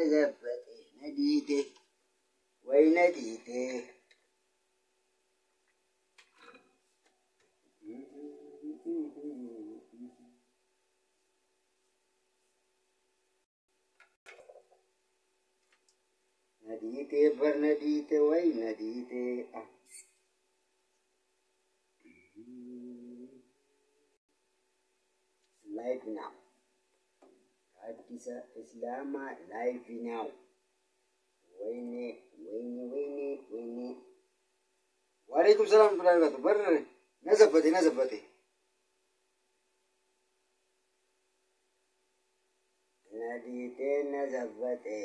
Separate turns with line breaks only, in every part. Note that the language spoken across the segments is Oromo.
نزفته نديته وينديته نديته برنديته وينديته Live now. Addis Islam live now. ويني. وعليكم السلام ورحمة الله وبركاته. بر نزبتي. نديتي نزبتي.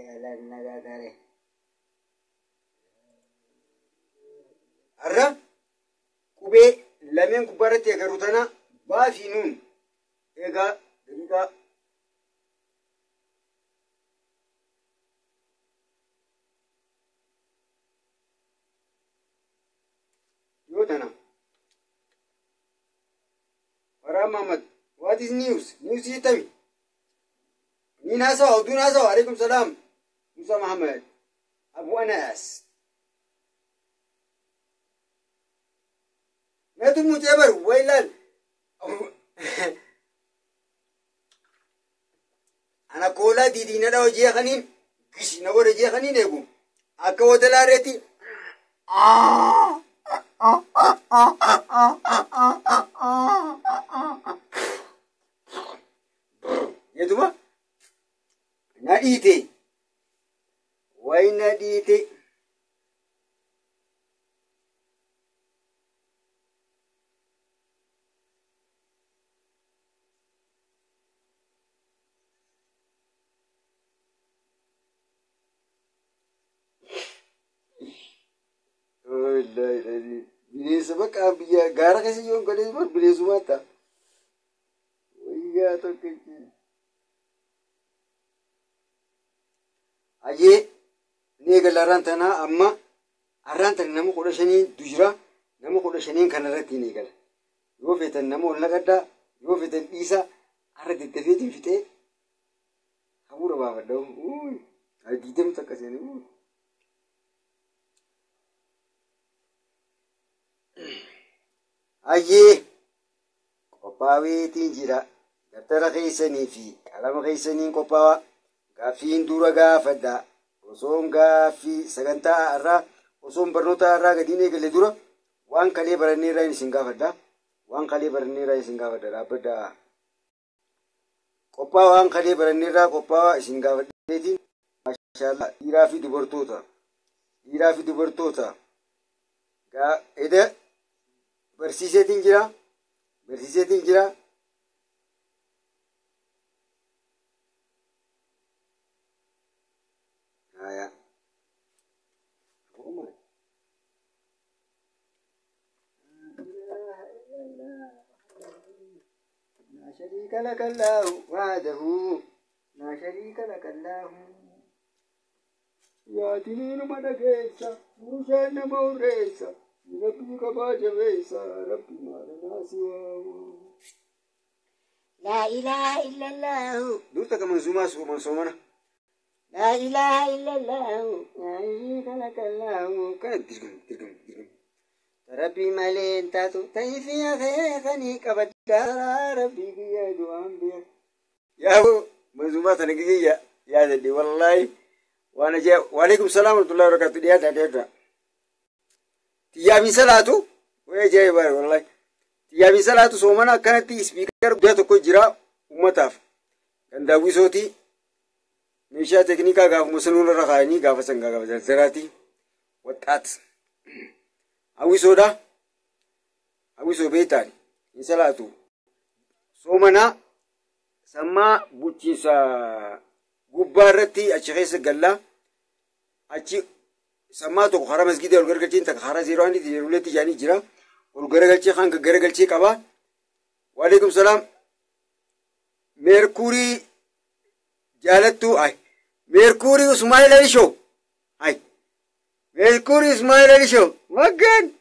على النجاتري. الرب كوبي لمن كبرت يا كروتنا بافينون. إيجا دقيقة يوتنا ورا محمد what is news يتمي مين هسا أو دون هسا عليكم السلام موسى محمد أبو أنس ما تمو جبر ويلال أنا كولا دي ندا وجيه خنين كش نقول وجيه خنين يبو أكو تلارتي يدوما نديتي وين نديتي لا بليز بقى بيا غارة كسي يوم كده يسمع بليز ما تا ويا توكي أجي نيجا لارانتنا أما أرانتنا نمو كل شيء دجرا نمو كل شيء كان رتي نيجا يوفيت النمو لقدا يوفيت الإيسا أرد التفيت فيته خمورة بابا دوم أديتم تكسيني أيه قباوي تنجرا دفتر خيسني في كلام خيسني قباوا غافين دورا غافدا وصوم غافي سغنتا أرا وصوم برنوتا أرا غديني غلي دورا وان كلي برني راين سنغافدا رابدا قباوا وان كلي برني را قباوا سنغافدا ما شاء الله يرافي دبرتوتا غا إذا برسيسة تنجرا هيا لا شريك لك الله وحده لا شريك لك الله يا دين مدكيسا وشان موريسا ربي كباجة ويسا ربي ما لنا سواه لا إله إلا الله دورتك من صومنا لا إله إلا الله لا شريك لك الله كانت ترقم ربي مالين تاتو تيفي أخيخني كبدا ربي قيادو أنبيا يا أبو منزومات نقيقية يا ذلي والله وانا جاء وعليكم السلام ورحمة الله وبركاته دياتا تيابي صلاتو ويجاي بار والله تيابي صلاتو سومنا كانت سبيكر بياتو كو جرا امتاف غنداوي صوتي ميشا تكنيكا غاف مسنون رخاني غاف سنغا غاف زراتي وطات اوي سودا اوي سو بيتاني صلاتو سومنا سما بوتشيسا غبارتي اشخيس غلا اشي سماتو خرا مسجد الغرغلتين تك خرا زيرواني تجرولتي جاني جرا والغرغلتي خان غرغلتي كبا وعليكم السلام ميركوري جالتو اي ميركوري اسماعيل علي شو اي ميركوري اسماعيل علي شو مغن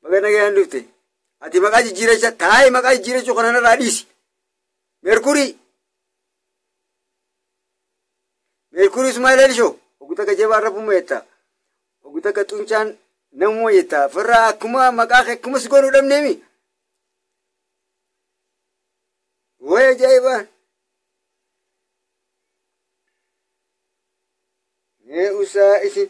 نغي اندوتي اتي مقاجي جيرچا تاي مقاجي جيرچو خنانا راديس ميركوري Merkurii Ismaa'eel shoo oguta ka jabaa rabuma yetta oguta ka xuncaan namoo yetta firraa akkuma maqaa akkuma si godhuu dhabneemi way ajaa'ibaan mee usaa isin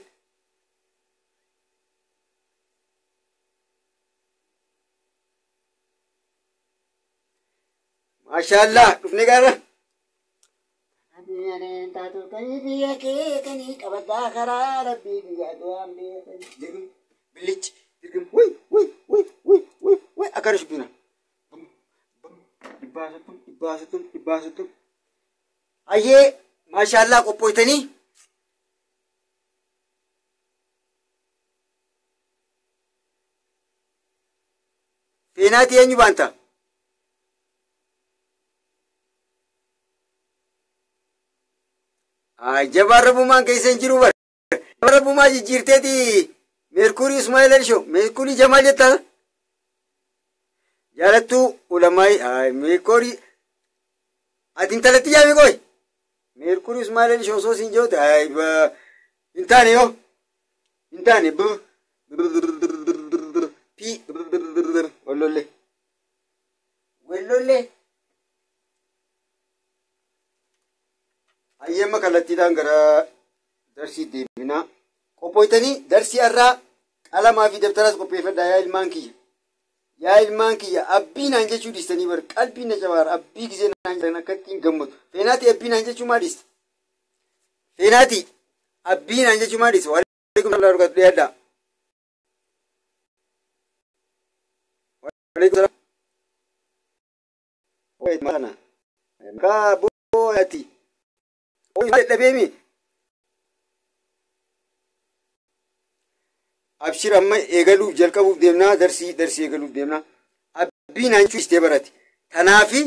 maashaallah dhufne gaara taatu kanii biyya kee kanii qabataa karaa rabbii biyya du'aan beekanii bilich dirgim way akkana shubbina dhibbaasattum hayyee maashaallah qophooytanii feenaatii eenyu baanta jabaan rabbumaan keessa hin jiru bar jabaan rabbumaa jijjiirteeti Merkurii Ismaa'eel shoo Merkurii Jamaal jetta jaalattuu ulamaay Merkurii ati intalatti yaami qoy Merkurii Ismaa'eel shoo soo siin joote hin taane yoo hin taane pi wallollee ayyemma kallattiidhaan gara darsii deebinaa qophooytanii darsii irraa qalamaa fi dabtaraas qopheeffadhaa yaa ilmaan kiyya abbii naan jechuu dhiistanii bar qalbii na cabaara abbii gisee naan jedhan akka ittiin gammadu feenaatii abbii naan jechuu maa dhiista feenaatii abbii naan jechuu maa dhiista waalaikum salaam warahmatullahi dhiyaadhaa waalaikum salaam kaa booyati dhabeemi abshir amma eegaluuf jalqabuuf deemnaa darsii eegaluuf deemnaa abbii naan jechuu dhiistee barate tanaafi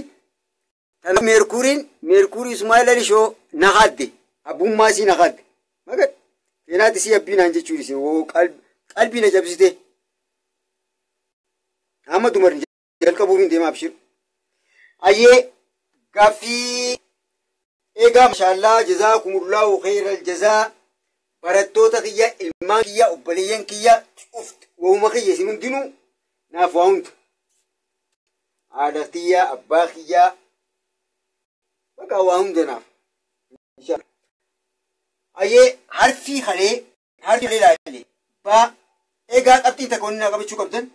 Merkurii Ismaa'eel shoo naqadde abbummaa sii naqadde magad feenaati sii abbii naan jechuu dhiiste woo qalbii na cabsite amma dumarin jalqabuuf hin deema abshir ayyee gaaffii eegaa maashaallah jazaakumullahu khayral jazaa barattoota kiyya ilmaan kiyya obboleeyyan kiyya wahuma kiyya isin hundinuu naaf waa hunda haadha kiyya abbaa kiyya bakka waa hunda naaf ayyee harfii kalee ilaalle baa eegaa qabxiin takka wanni naa qabachuu qabdan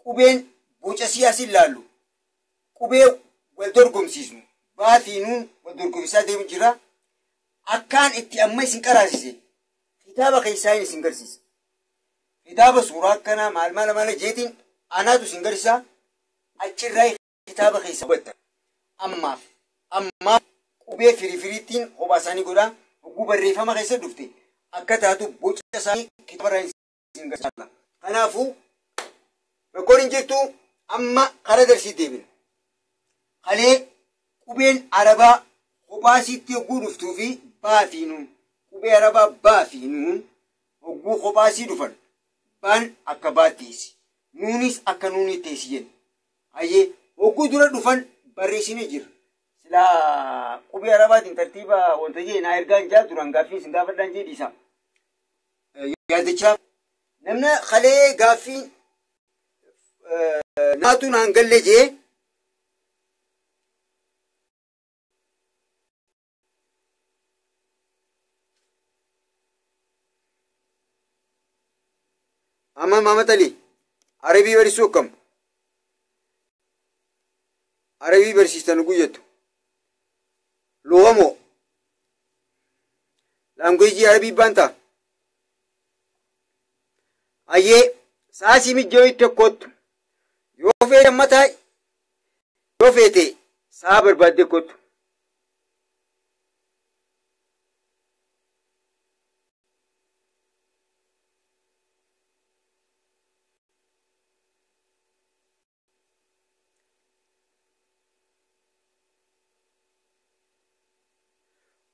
qubeen boca siyaasin laallu qubee wal dorgomsiisnu baafiinuun wal dorgomsiisaa deemu jira akkaan itti amma isin qaraasise kitaaba keessaa isin garsiisa kitaaba suuraa akkanaa maal jeetiin anaatu isin garsiisa achirraa kitaaba keessa hubatta ammaaf qubee firiittiin kophaa isaanii godhaa hogguu barreeffama keessa dhufte akka taatu boca isaanii kitaabarraa isin garsiisa kanaafuu rakkoon hin jirtu amma kara darsii deebina kalee qubeen arabaa kophaasitti hogguu dhuftuu fi baafiinuun qubee arabaa baafiinuun hogguu kophaasii dhufan baan akka baatteessi nuunis akka nuunii teessi jenna ayyee hogguu dura dhufan barreessinee jira silaa qubee arabaatiin tartiiba wanta jee naa ergaan jaa duran gaaffii isin gaafadhaan jee dhiisa yaadachaa namna kalee gaaffiin naatu naan galle jee amma Mamatali Arabii barsiisuu akkam Arabii barsiistan guyyattu loowamoo laanguweejii Arabii baanta ayyee saasii mijjoo itti akkottu yoo feete ammataa yoo feete saa barbaadde akkottu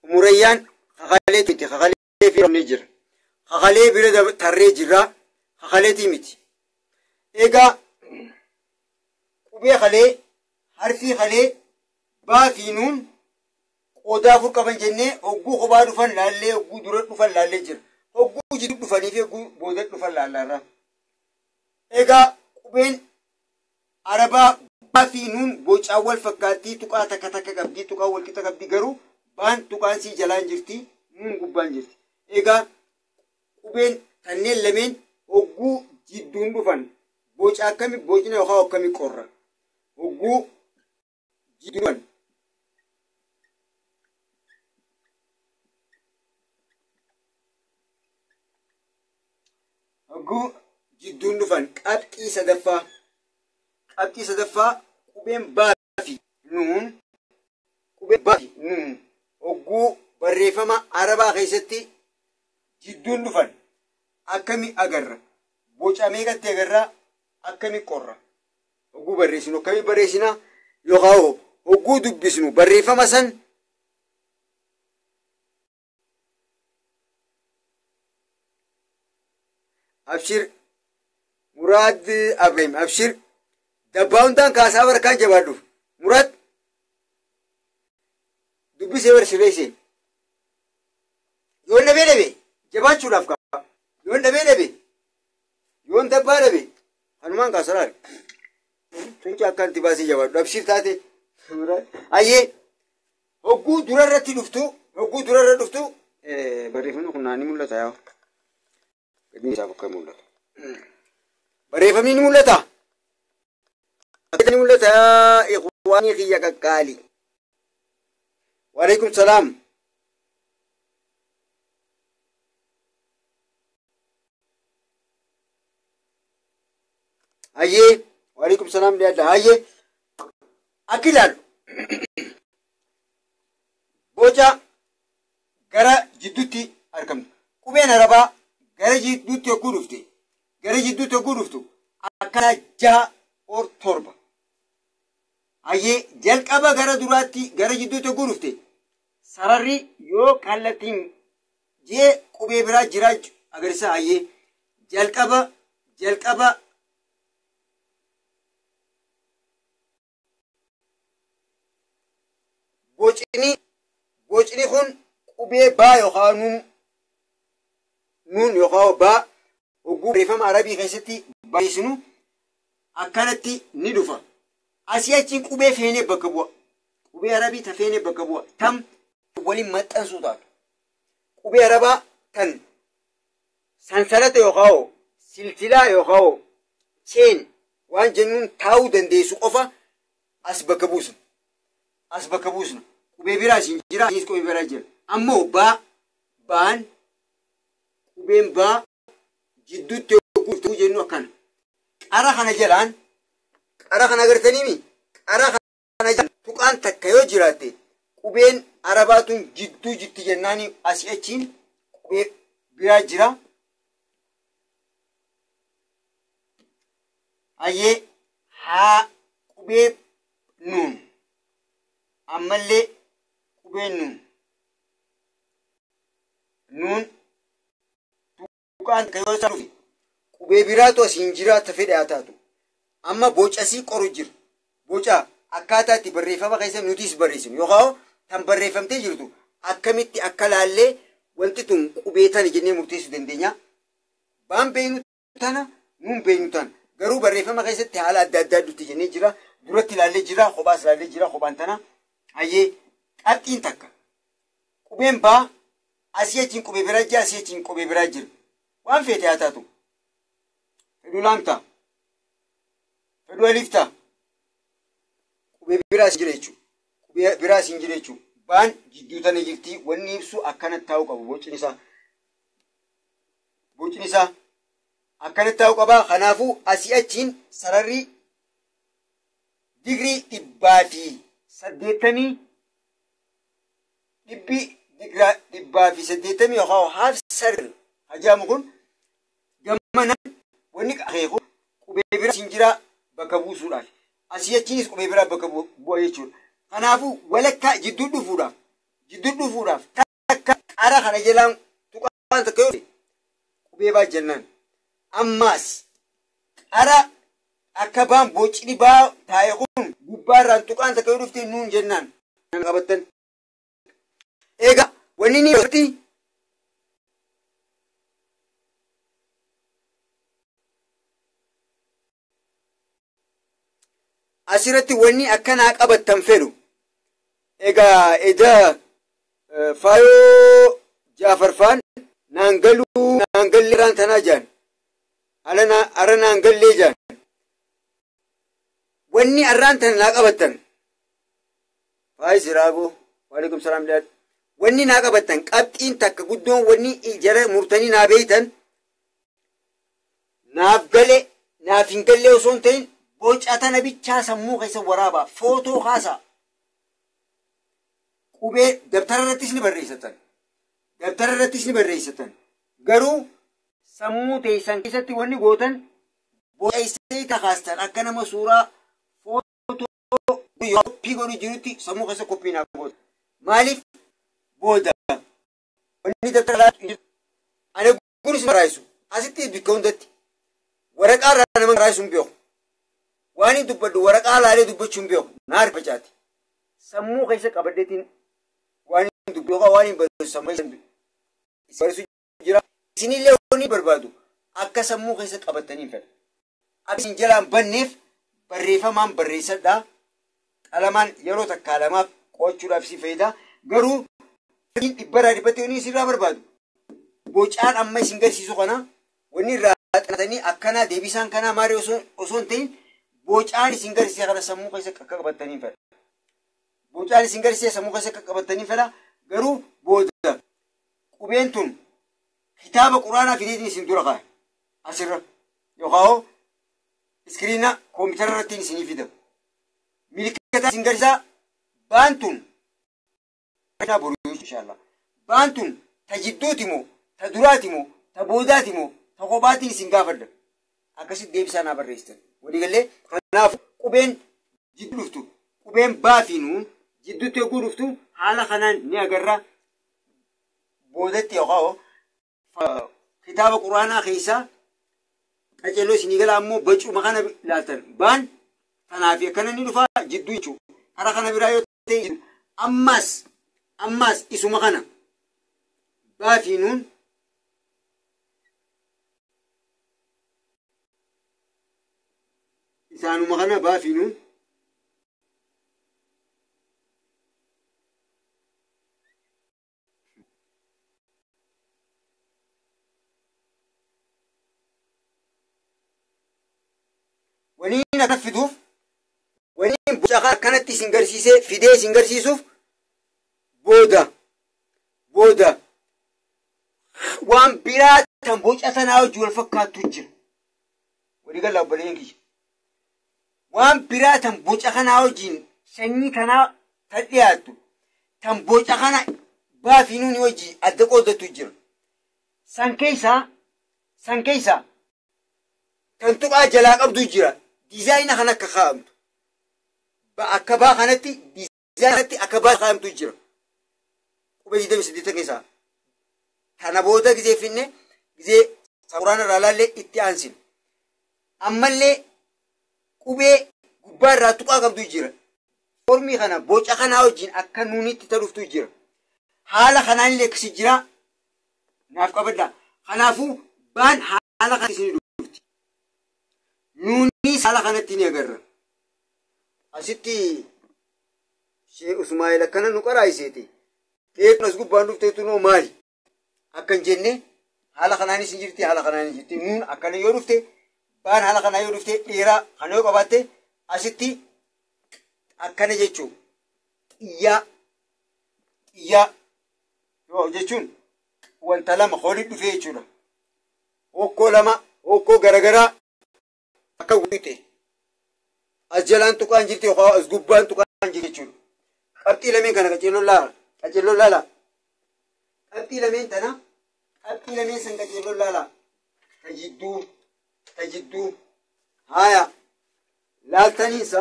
murayyaan kakalee fi ramnee jira kakalee bira tarree jirra kakaleetii miti egaa qubee kalee harfii kalee baafiinuun qoodaa fur qaban jennee hogguu kophaa dhufan laallee hogguu dura dhufan laallee jira. Hogguu jiru dhufanii fi hogguu booda dhufan laallaarra. Egaa qubeen Arabaa baa fi nuun bocaa wal fakkaattii tuqaa takka takka qabdii tuqaa wal qixa qabdii garuu baan tuqaan sii jalaan jirti nuun gubbaan jirti. Egaa qubeen kanneen lameen hogguu jidduun dhufan boca akkamii bocni yookaan akkamii qorra hogguu jidduun hogguu jidduun dhufan qabxii sadaffaa qubeen baa fi nuun hogguu barreeffama Arabaa keessatti jidduun dhufan akkamii agarra boca meeqatti agarra akkamii qorra hogguu barreessinu akkamii barreessina yookaan hogguu dubbisnu barreeffama san abshir muraad Ibrahim abshir dabbaa'undaan kaasaa barkaan jabaadhu muraad dubbisee barsiileessee yoon dhabee jabaachuudhaaf qaba yoon dhabee yoon dabbaa dhabe hanumaan kaasaraare sunci akka anti baasii jabaadhu abshir taate ayyee hogguu durarratti dhuftu barreeffamni kun naani mul'ata yaa gadiin isaa bakka mul'atu barreeffamni ni mul'ata ikhwaanii kiyya qaqqaali waalaikum salaam ayyee waalaikum salaam liadda ayyee akka ilaalu boca gara jidduutti argamtu qubeen Arabaa gara jidduutti hogguu dhuftu akkana 6 or 7 ayyee jalqaba gara duraatti gara jidduutti hogguu dhufte sararri yoo kallattiin jee qubee biraa jira agarsiisa ayyee jalqaba bocni kun qubee baa yookaan nuun yookaan baa hogguu barreeffama Arabii keessatti barreessinu akkanatti ni dhufa. Asii achiin qubee feenee bakka bu'a. Qubee Arabii ta feenee bakka bu'a. Tam waliin maxxansuu taatu. Qubee Arabaa tan sansalata yookaan silsilaa yookaan cheen waan jennuun taa'uu dandeessu qofa as bakka buusna. Qubee biraas hin jira, qubee biraa jira. Ammoo qubeen baa jidduutti hogguu jennu akkana. Qara kana jalaan, qara kana agartaniimi? Qara kana jalaan tuqaan takka yoo jiraatte qubeen Arabaatuun jidduu jitti jennaani asii achiin qubee biraa jira. Ayyee haa qubee nuun ammallee qubeen nuun tuqaan takka yoo isaa dhufe qubee biraatu asiin jiraata fedhe haa taatu. Amma bocasii qoru jira. Boca akkaataatti barreeffama keessa nutis barreessinu yookaan tan barreeffamtee jirtu akkamitti akka laallee wanti tun qubee tana jennee murteessuu dandeenya. Baan beeynu tana nuun beeynu tana garuu barreeffama keessatti haala adda addaatti jennee jira. Duratti laallee jira, kophaas laallee jira, kophaan tana. Ayyee qabxiin takka qubeen baa asii achiin qubee biraa jira, asii achiin qubee biraa jira. Waan feete haa taatu. Fedhuu laamtaa. Fedhuu aliiftaa. Qubee biraas jira jechuudha. Qubee biraas hin jira jechuudha. Baan jidduu tana jirti wanni ibsu akkanatti taa'uu qabu bocni isaa. Akkanatti taa'uu qaba. Kanaafuu asii achiin sararri digrii 180 yookaan haaf sarri hajaamu kun gammanaan wanni akeeku qubee biraa siin jira bakka buusuudhaaf. Asii achiinis qubee biraa bakka bu'a jechuudha. Kanaafuu walakkaa jidduu dhufuudhaaf takka qara kana jalaan tuqaan takka yoo qubee baa jennaan. Ammaas qara akka baan bocni baa taa'e kun gubbaarraan tuqaan takka yoo dhufte nuun jennaan. Qabattan wanni ni irratti asirratti wanni akkanaa qabattan fedhu egaa faayoo Jaafarfaan naangallee irraan tanaa jaan ara naangallee jaan wanni arraan tana naa qabattan faayii siraaboo waalaikum salaam laal wanni naa qabattan qabxiin takka guddoon wanni jara murtanii naa beeytan naaf hin galle osoo hin ta'in boca tana bichaa sammuu keessa waraabaa footoo kaasaa qubee dabtara irrattis ni barreessatan garuu sammuu teessan keessatti wanni gootan boca isee kaastan akka nama suuraa footoo koppii godhu jirutti sammuu keessa koppii naa goota maaliif booda wanni dabtara ani guris baraayisu asitti bikka hundatti waraqaa irraa nama baraayisu hin beeku waan hin dubbadhu waraqaa laalee dubbachuu hin beeku naa rifacaati sammuu keessa qabadheetiin waan hin dubbadhu waan hin barreessu sammuu barreessu jira isinillee wanni barbaadu akka sammuu keessa qabatanii fedha akka isin jalaan banneef barreeffamaan barreessadhaa qalamaan yeroo takkaa lamaaf qo'achuudhaaf si fayyada garuu dhibbarraa dhibbatti wanni isinirraa barbaadu bocaan amma isin garsiisu kana wanni irraa xaxatanii akkanaa deebisaan kanaa maari osoo hin ta'in bocaan isin garsiise kana sammuu keessa akka qabatanii fedha bocaan isin garsiise sammuu keessa akka qabatanii fedha garuu booda qubeen tun kitaaba quraanaa fideetiin isin dura kaa'e asirra yookaan iskiriina koompitara irratti isinii fida milikata isin garsiisaa baantun baantun ta jidduuti moo ta duraati moo ta boodaati moo ta kophaatiin isin gaafadha akkasitti deebisaa naa barreessitan waliigallee kanaaf qubeen jidduu dhuftu qubeen baafii nuun jidduutti yogguu dhuftu haala kanaan ni agarra boodatti yookaan kitaaba quraanaa keessaa qaceelloo isinii gala ammoo bacuma kana ilaaltan baan kanaafi akkana ni dhufa jidduu jechuudha hara kana biraa yoo ta'e ammaas isuma kana baafii nuun isaanuma kana baafii nuun waniin akka fiduuf waniin boca akkanatti isin garsiisee fidee isin garsiisuuf booda waan biraa tan boca tanaa hojii wal fakkaattu jira walii galaa obboleeyyan kiyya waan biraa tan boca kanaa hojiin sanyii kanaa tan dhiyaattu tan boca kana baafii nuuni hojii adda qooddattu jira san keessaa kan tuqaa jalaa qabdu jira diizaayina kan akka kaa'amtu akka baa kanatti diizaayinatti akka baa kaa'amtu jira qubee 28 keessaa kana booda gizee finne gizee quraana irraa laallee itti aansine ammallee qubee gubbaa irraa tuqaa qabdu jira formii kana boca kanaa hojiin akka nuunitti ta'uuftu jira haala kanaan leeksisi jira naaf qabadda kanaafuu baan haala kana isin dhufti nuunis haala kanatti ni agarra asitti Sheekh Usmaa'eel akkana nu qaraayiseeti eegnas gubbaan dhufteetu noo maali akkan jenne haala kanaan isin jirti haala kanaan jirti nuun akkana yoo dhufte baan haala kanaa yoo dhufte dheeraa kana yoo qabaatte asitti akkana jechuu xiyyaa yoo jechuun wanta lama hoolii dhufee jechuudha hokkoo lama hokkoo garagaraa akka wixxe as jalaan tuqaan jirti yookaan as gubbaan tuqaan jirti jechuudha qabxii lameen kana qaceelloo laala qabxii lameen san qaceelloo laala tajidduu haya laaltaniinsa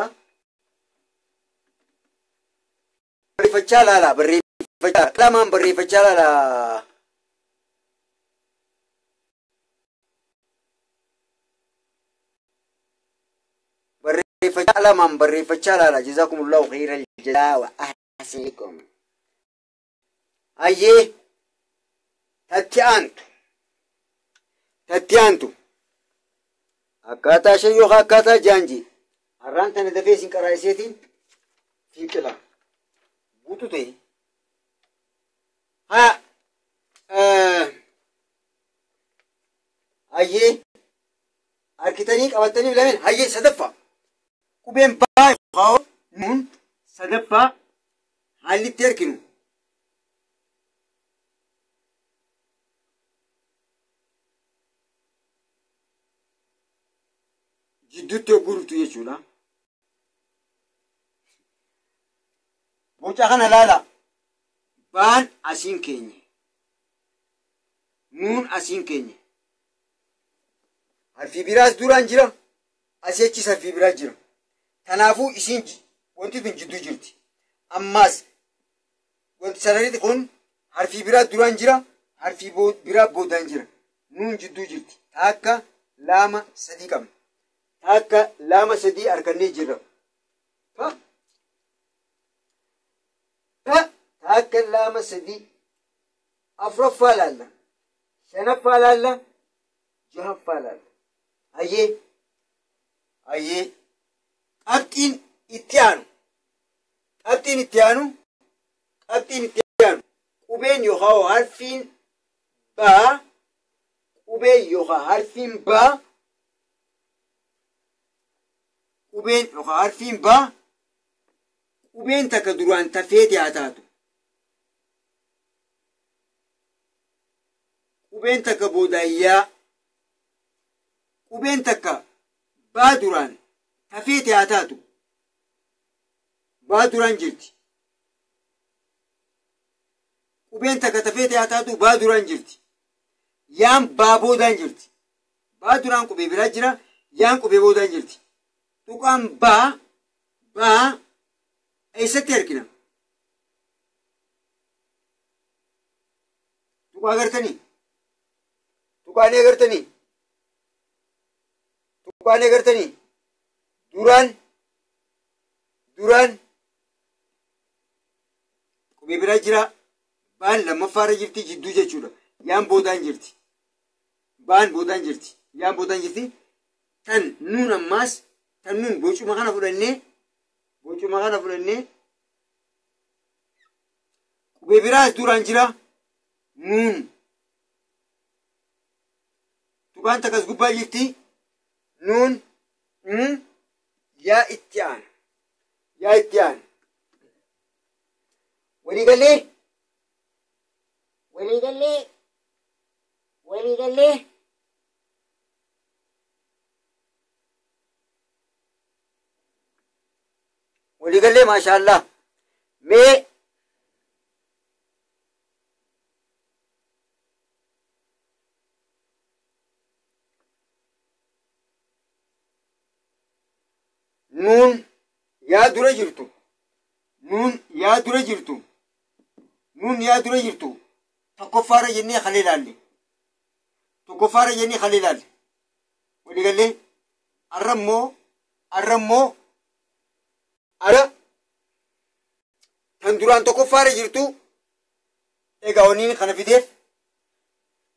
barreeffachaa laala lamaan barreeffachaa laala lamaan barreeffachaa laala jazakumullahu khairal jazaa wa ahsanikum ayyee tatti aantu akkaataa shan yookaan akkaataa jaanji har'aan tana dafee isin qaraa'iseetiin fiiqila guutu ta'e haa hayyee harkitanii qabatanii lameen hayyee sadaffaa qubeen baa yookaan nuun sadaffaa haalli itti harkinu jidduutti hogguu dhuftu jechuudha. Boca kana laala baan asiin keenye nuun asiin keenye harfi biraas duraan jira asii achis harfi biraa jira. Kanaafuu isiin wanti kun jidduu jirti. Ammaas wanti sananitti kun harfi biraa duraan jira harfi biraa boodaan jira. Nuun jidduu jirti. Akka lama sadii qabna. Akka lama sadii harkannee jirra. Akka lama sadii afuraffaa laalla. Shanaffaa laalla. Jahaffaa laalla. Hayyee qabxiin itti aanu qubeen yookaan harfiin baa qubeen takka duraan tafeeti haa taatu. Qubeen takka boodaayyaa. Qubeen takka baa duraan tafeeti haa taatu. Baa duraan jirti. Qubeen takka tafeeti haa taatu baa duraan jirti. Yaan baa boodaan jirti. Baa duraan qubee biraa jira. Yaan qubee boodaan jirti. Tuqaan baa eessatti harkina? Tuqaa agartanii? Tuqaanii agartanii? Duraan qubee biraa jira. Baan lammaffaarra jirti jidduu jechuudha. Yaan boodaan jirti. Baan boodaan jirti. Yaan boodaan jirti. Tan nuun ammaas tan nuun bocuma kana fudhannee qubee biraas duraan jira. Nuun tuqaan takkas gubbaa jirti. Nuun yaa itti aana. Waliigallee. Waliigallee maashaallah. Mee nuun yaa dura jirtu tokkoffaarra jennee halee ilaalle. Waliigallee arrammoo tan duraan tokkoffaarra jirtu egaa waniin kana fideef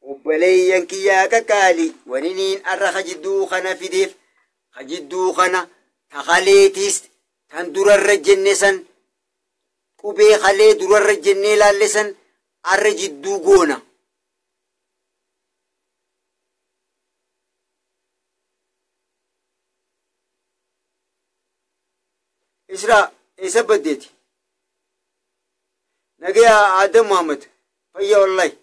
obboleeyyan kiyyaa qaqqaali waniin arra hajidduu kana fideef hajidduu kana ta haleetis tan durarra jenne san qubee halee durarra jennee laalle san arra jidduu goona. Israa eessa baddeeti? Nagaya Adam Muhammad fayya wallahi.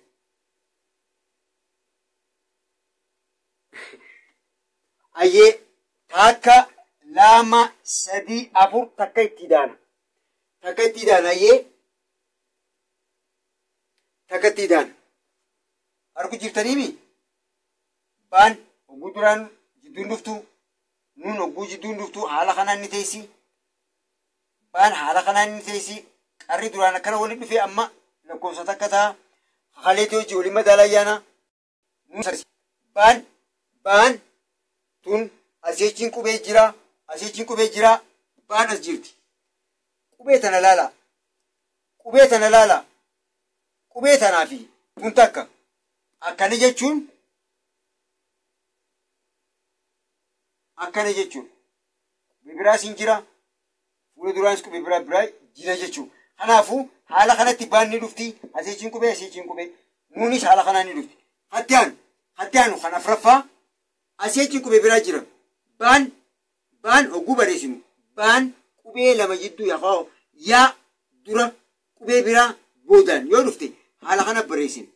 Ayyee takka lama sadii afur takka itti daana. Ayyee takka itti daana. Argu jirtaniimi? Baan hogguu duraan jidduun dhuftu. Nuun hogguu jidduun dhuftu haala kanaan ni teessi. Baan haala kanaan ni teessi. Qarri duraan akkana waliin dhufee amma lakkoofsa takka ta'a. Haleetii hojii waliin madaalaa ayyaana. Baan tun asiichiin qubee jira. Baan as jirti. Qubee tana laala. Qubee tanaa fi tun takka. akkana jechuun bibiraa siin jira fuula duraanis qubee biraa jira jechuun kanaafuu haala kanatti baan ni dhufti asiichiin qubee nuunis haala kanaan ni dhufti hatti aanu kan afraffaa asiichiin qubee biraa jira baan hogguu bareessinu baan qubee lama jidduu yaa dura qubee biraa boodaan yoo dhufte haala kana bareessin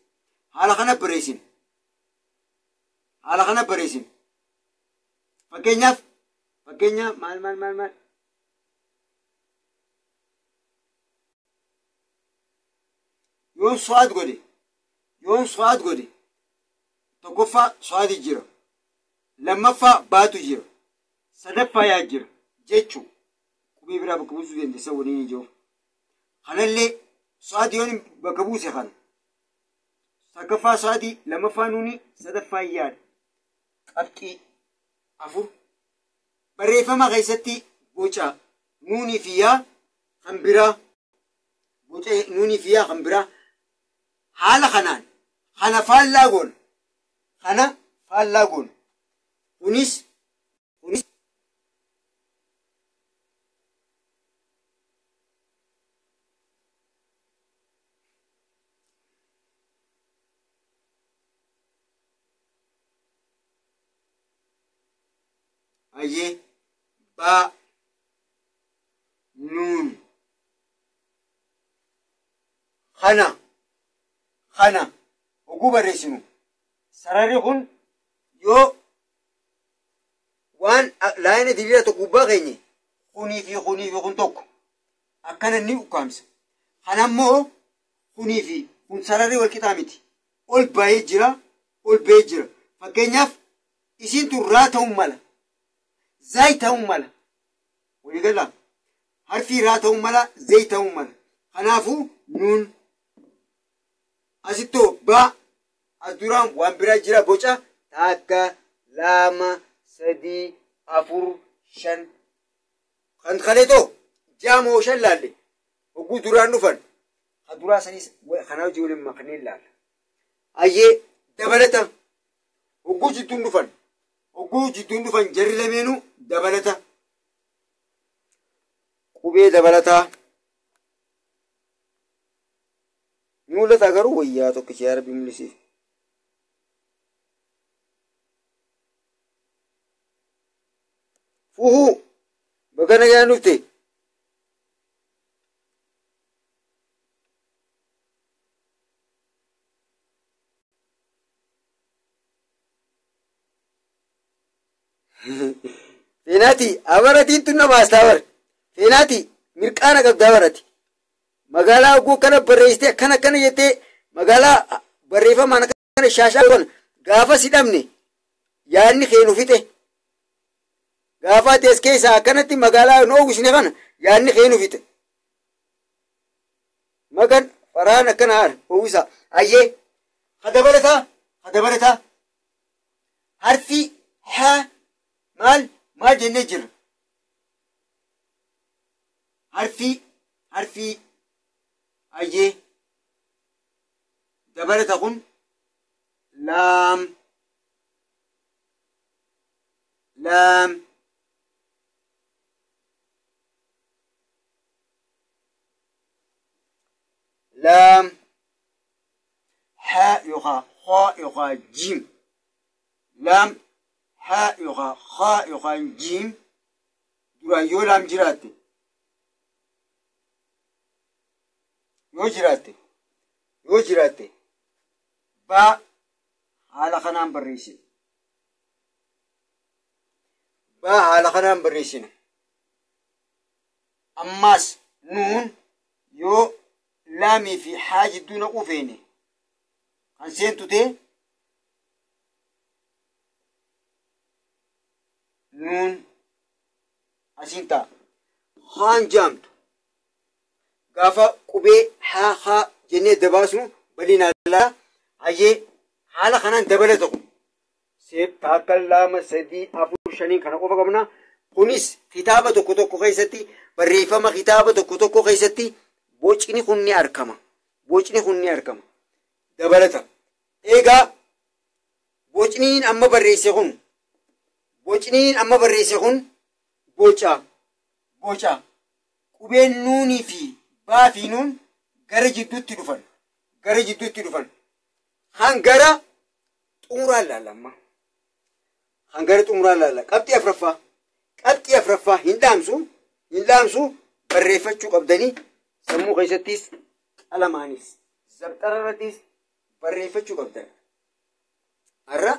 fakkeenyaaf maal yoon so'aat godhe tokkoffaa so'aati jira lammaffaa baatu jira sadaffaa yaa jira jechuun qubee biraa bakka buusuu dandeessa waliin ijoof kanallee so'aati yoon bakka buuse kana sadaffaa so'aati lammaffaa nuuni sadaffaa yaadha qabxii afur barreeffama keessatti boca nuunii fi yaa kan biraa haala kanaan kana faallaa goona kunis ayyee baa nuun kana oguu barreessinu sararri kun yoo waan laayina diriira tokko gubbaa keenye kunii fi kun tokko akkana ni ukkaamsa kanammoo kunii fi kun sararri wal qixaa miti ol ba'ee jira fakkeenyaaf isin tun raa ta'uun mala zaay ta'uun mala waliigalaa harfii raa ta'uun mala zayi ta'uun mala kanaafuu nuun asittoo baa aduraan waan biraa jira boca takka lama sadii afur shan kan kaleetoo jaamoo shan laalle hogguu duraan dhufan aduraa sanis kanaa hojii waliin makneen laalla ayyee dabalata hogguu jidduun dhufan jarri lameenuu dabalata qubee dabalataa mul'ata garuu wayyaa tokkicha yaa rabbi mul'isiif fuhuu bakka nagaan dhufte feenaati abaratiin tun namaas taabar feenaati mirqaana qabdaa barati magaalaa oguu kana barreessite akkana jettee magaalaa barreeffamaan akkana shaashaa kana gaafa sidhamne yaadni keenu fixe gaafa tees keessaa akkanatti magaalaa noo uwwisne kana yaadni keenu fixe magan faraan akkana haala uwwisa ayyee hadabalataa harfi haa maal jennee jira harfi ayyee dabalata kun laam haa yookaa jiim laam haa yookaa jiim duraan yoo laam jiraatte yoo jiraatte baa haala kanaan barreessina ammaas nuun yoo laamii fi haa jidduu naquu feene kan seentu ta'e nuun asiin ta'a haan jaamtu gaafa qubee haa jennee dabaasnu bal'inaan laa hayyee haala kanaan dabalata kun takka lama sadii afur shanii kana qofa qabna kunis kitaaba tokko keessatti barreeffama kitaaba tokko keessatti bocni kun ni argama dabalata
eega bocniin amma barreesse kun boca qubeen nuunii fi baa fi nuun gara jidduutti dhufan hangara xumuraan laallamma qabxii afraffaa hin dhaamsu barreeffachuu qabdanii sammuu keessattis qalamaanis zabxararrattis barreeffachuu qabdan har'a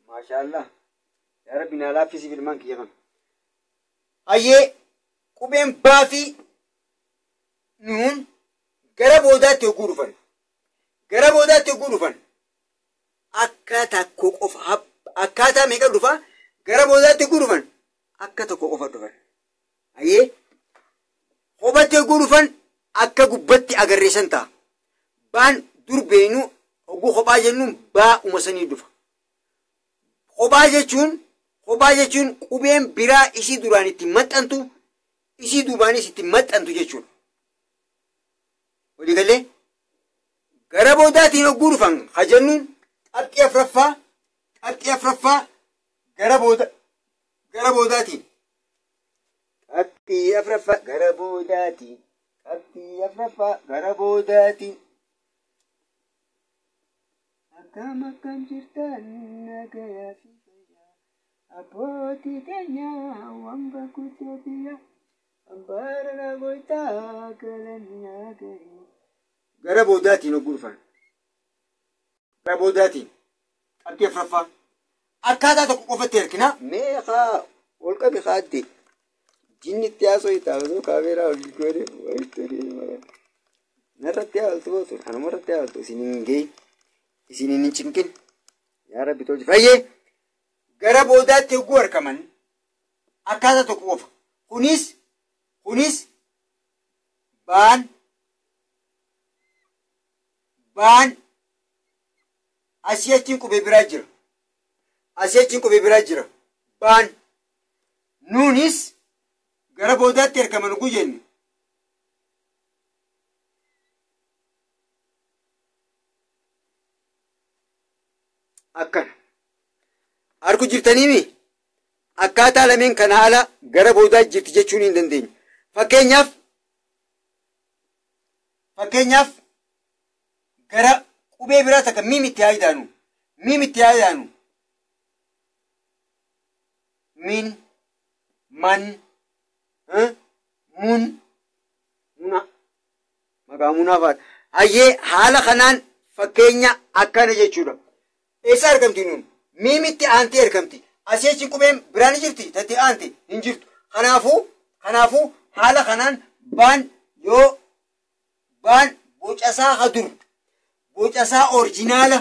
maashaallah yaa rabbi naa laaffisiif ilmaan kiyya kana hayyee qubeen baa fi nuun gara boodaatti hogguu dhufan akkaataa tokko qofa akkaataa meeqa dhufa gara boodaatti hogguu dhufan akka tokko qofa dhufan hayyee kophatti hogguu dhufan akka gubbatti agarreessan ta'a baan dur beenu hogguu kophaa jennuun baa umasanii dhufa kophaa jechuun qubeen biraa isii duraan ittiin maxxantu isii duubaanis ittiin maxxantu jechuudha waliigalee gara boodaatiin hogguu dhufan ha jennuun qabxii afraffaa gara boodaatiin qabxii afraffaa gara boodaatiin akkam jirtan nagayaa fi fayyaa abbootii keenyaa wamba guddoo biyya ambaara na goytaa galannaa gahee gara boodaatiin hogguu dhufan gara boodaatiin qabxii afraffaa akkaataa tokko qofatti hirkina meeqaa ol qabi haadde jinni itti haasoo itaasoo kaameeraa ol goone wayitanii narratti haaltu gootu anumarratti haaltu isinin hin cinqin yaa rabbi tolchi fayyee gara boodaatti hogguu harkaman akkaataa tokko qofa kunis baan asii achiin qubee biraa jira baan nuunis gara boodaatti harkaman hogguu jennu akkana arku jirtaniimi akkaataa lameen kana haala gara boodaa jirti jechuun hin dandeenyu fakkeenyaaf gara qubee biraa takka miimitti haa idaanu min man muna maqaa munaa faadha hayyee haala kanaan fakkeenya akkana jechuudha eessa argamti nuun miimitti aantee argamti asii achiin qubeen biraa ni jirti tatti aante hin jirtu kanaafuu haala kanaan baan bocasaa hadur bocasaa orjinaala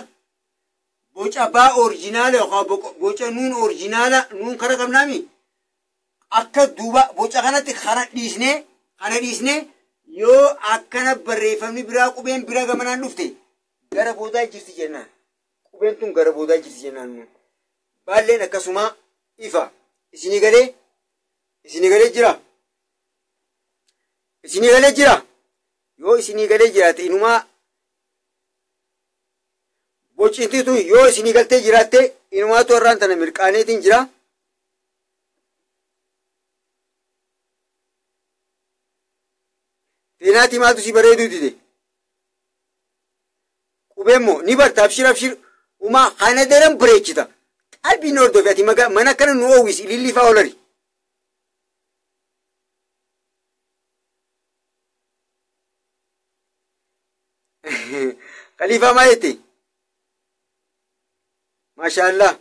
boca baa orjinaala yookaan boca nuun orjinaala nuun kara qabnaami akka duuba boca kanatti kana dhiisnee yoo akkana barreeffamni biraa qubeen biraa gamanaan dhufte gara boodaa jirti jennaan qubeen tun gara boodaa jirti jennaan baalleen akkasuma ifa isinii galee jira yoo isinii galee jiraate inumaa bocinti tun yoo isinii galtee jiraatte inumaatu warraan tana mirqaaneetiin jira feenaatii maatu si bareeduu dide qubeenmoo ni barta abshir umaa kana daran bireechita qalbiin hordofi ati mana akkana nu oowwisi ilillifaa olari khaliifaa maa jette maashaallah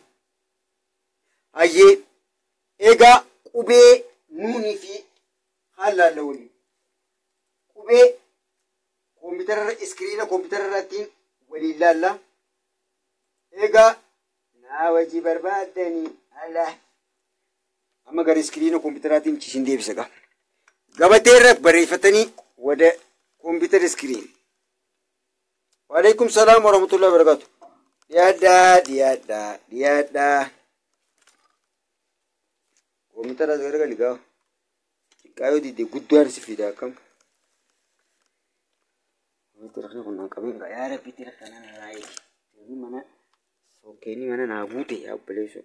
hayyee egaa qubee nuunii fi haalaalla waliin qubee iskiriina koompitara irrattiin waliin laalla egaa naa wajji barbaaddanii allah amma gara iskiriina koompiteraatiin isin deebisa gabatee irra barreeffatanii wada koompitara iskiriin waalaikum salaam warahmatullahi wabarakatuh dhiyaadhaa koompitara gargali gaa xiqqaayoo didde guddaan si fida akkam koompitara kun qabeen gaa yaa rabbi tira kanaan raayee Sokkeenii mana naa guute yaa obboleessu.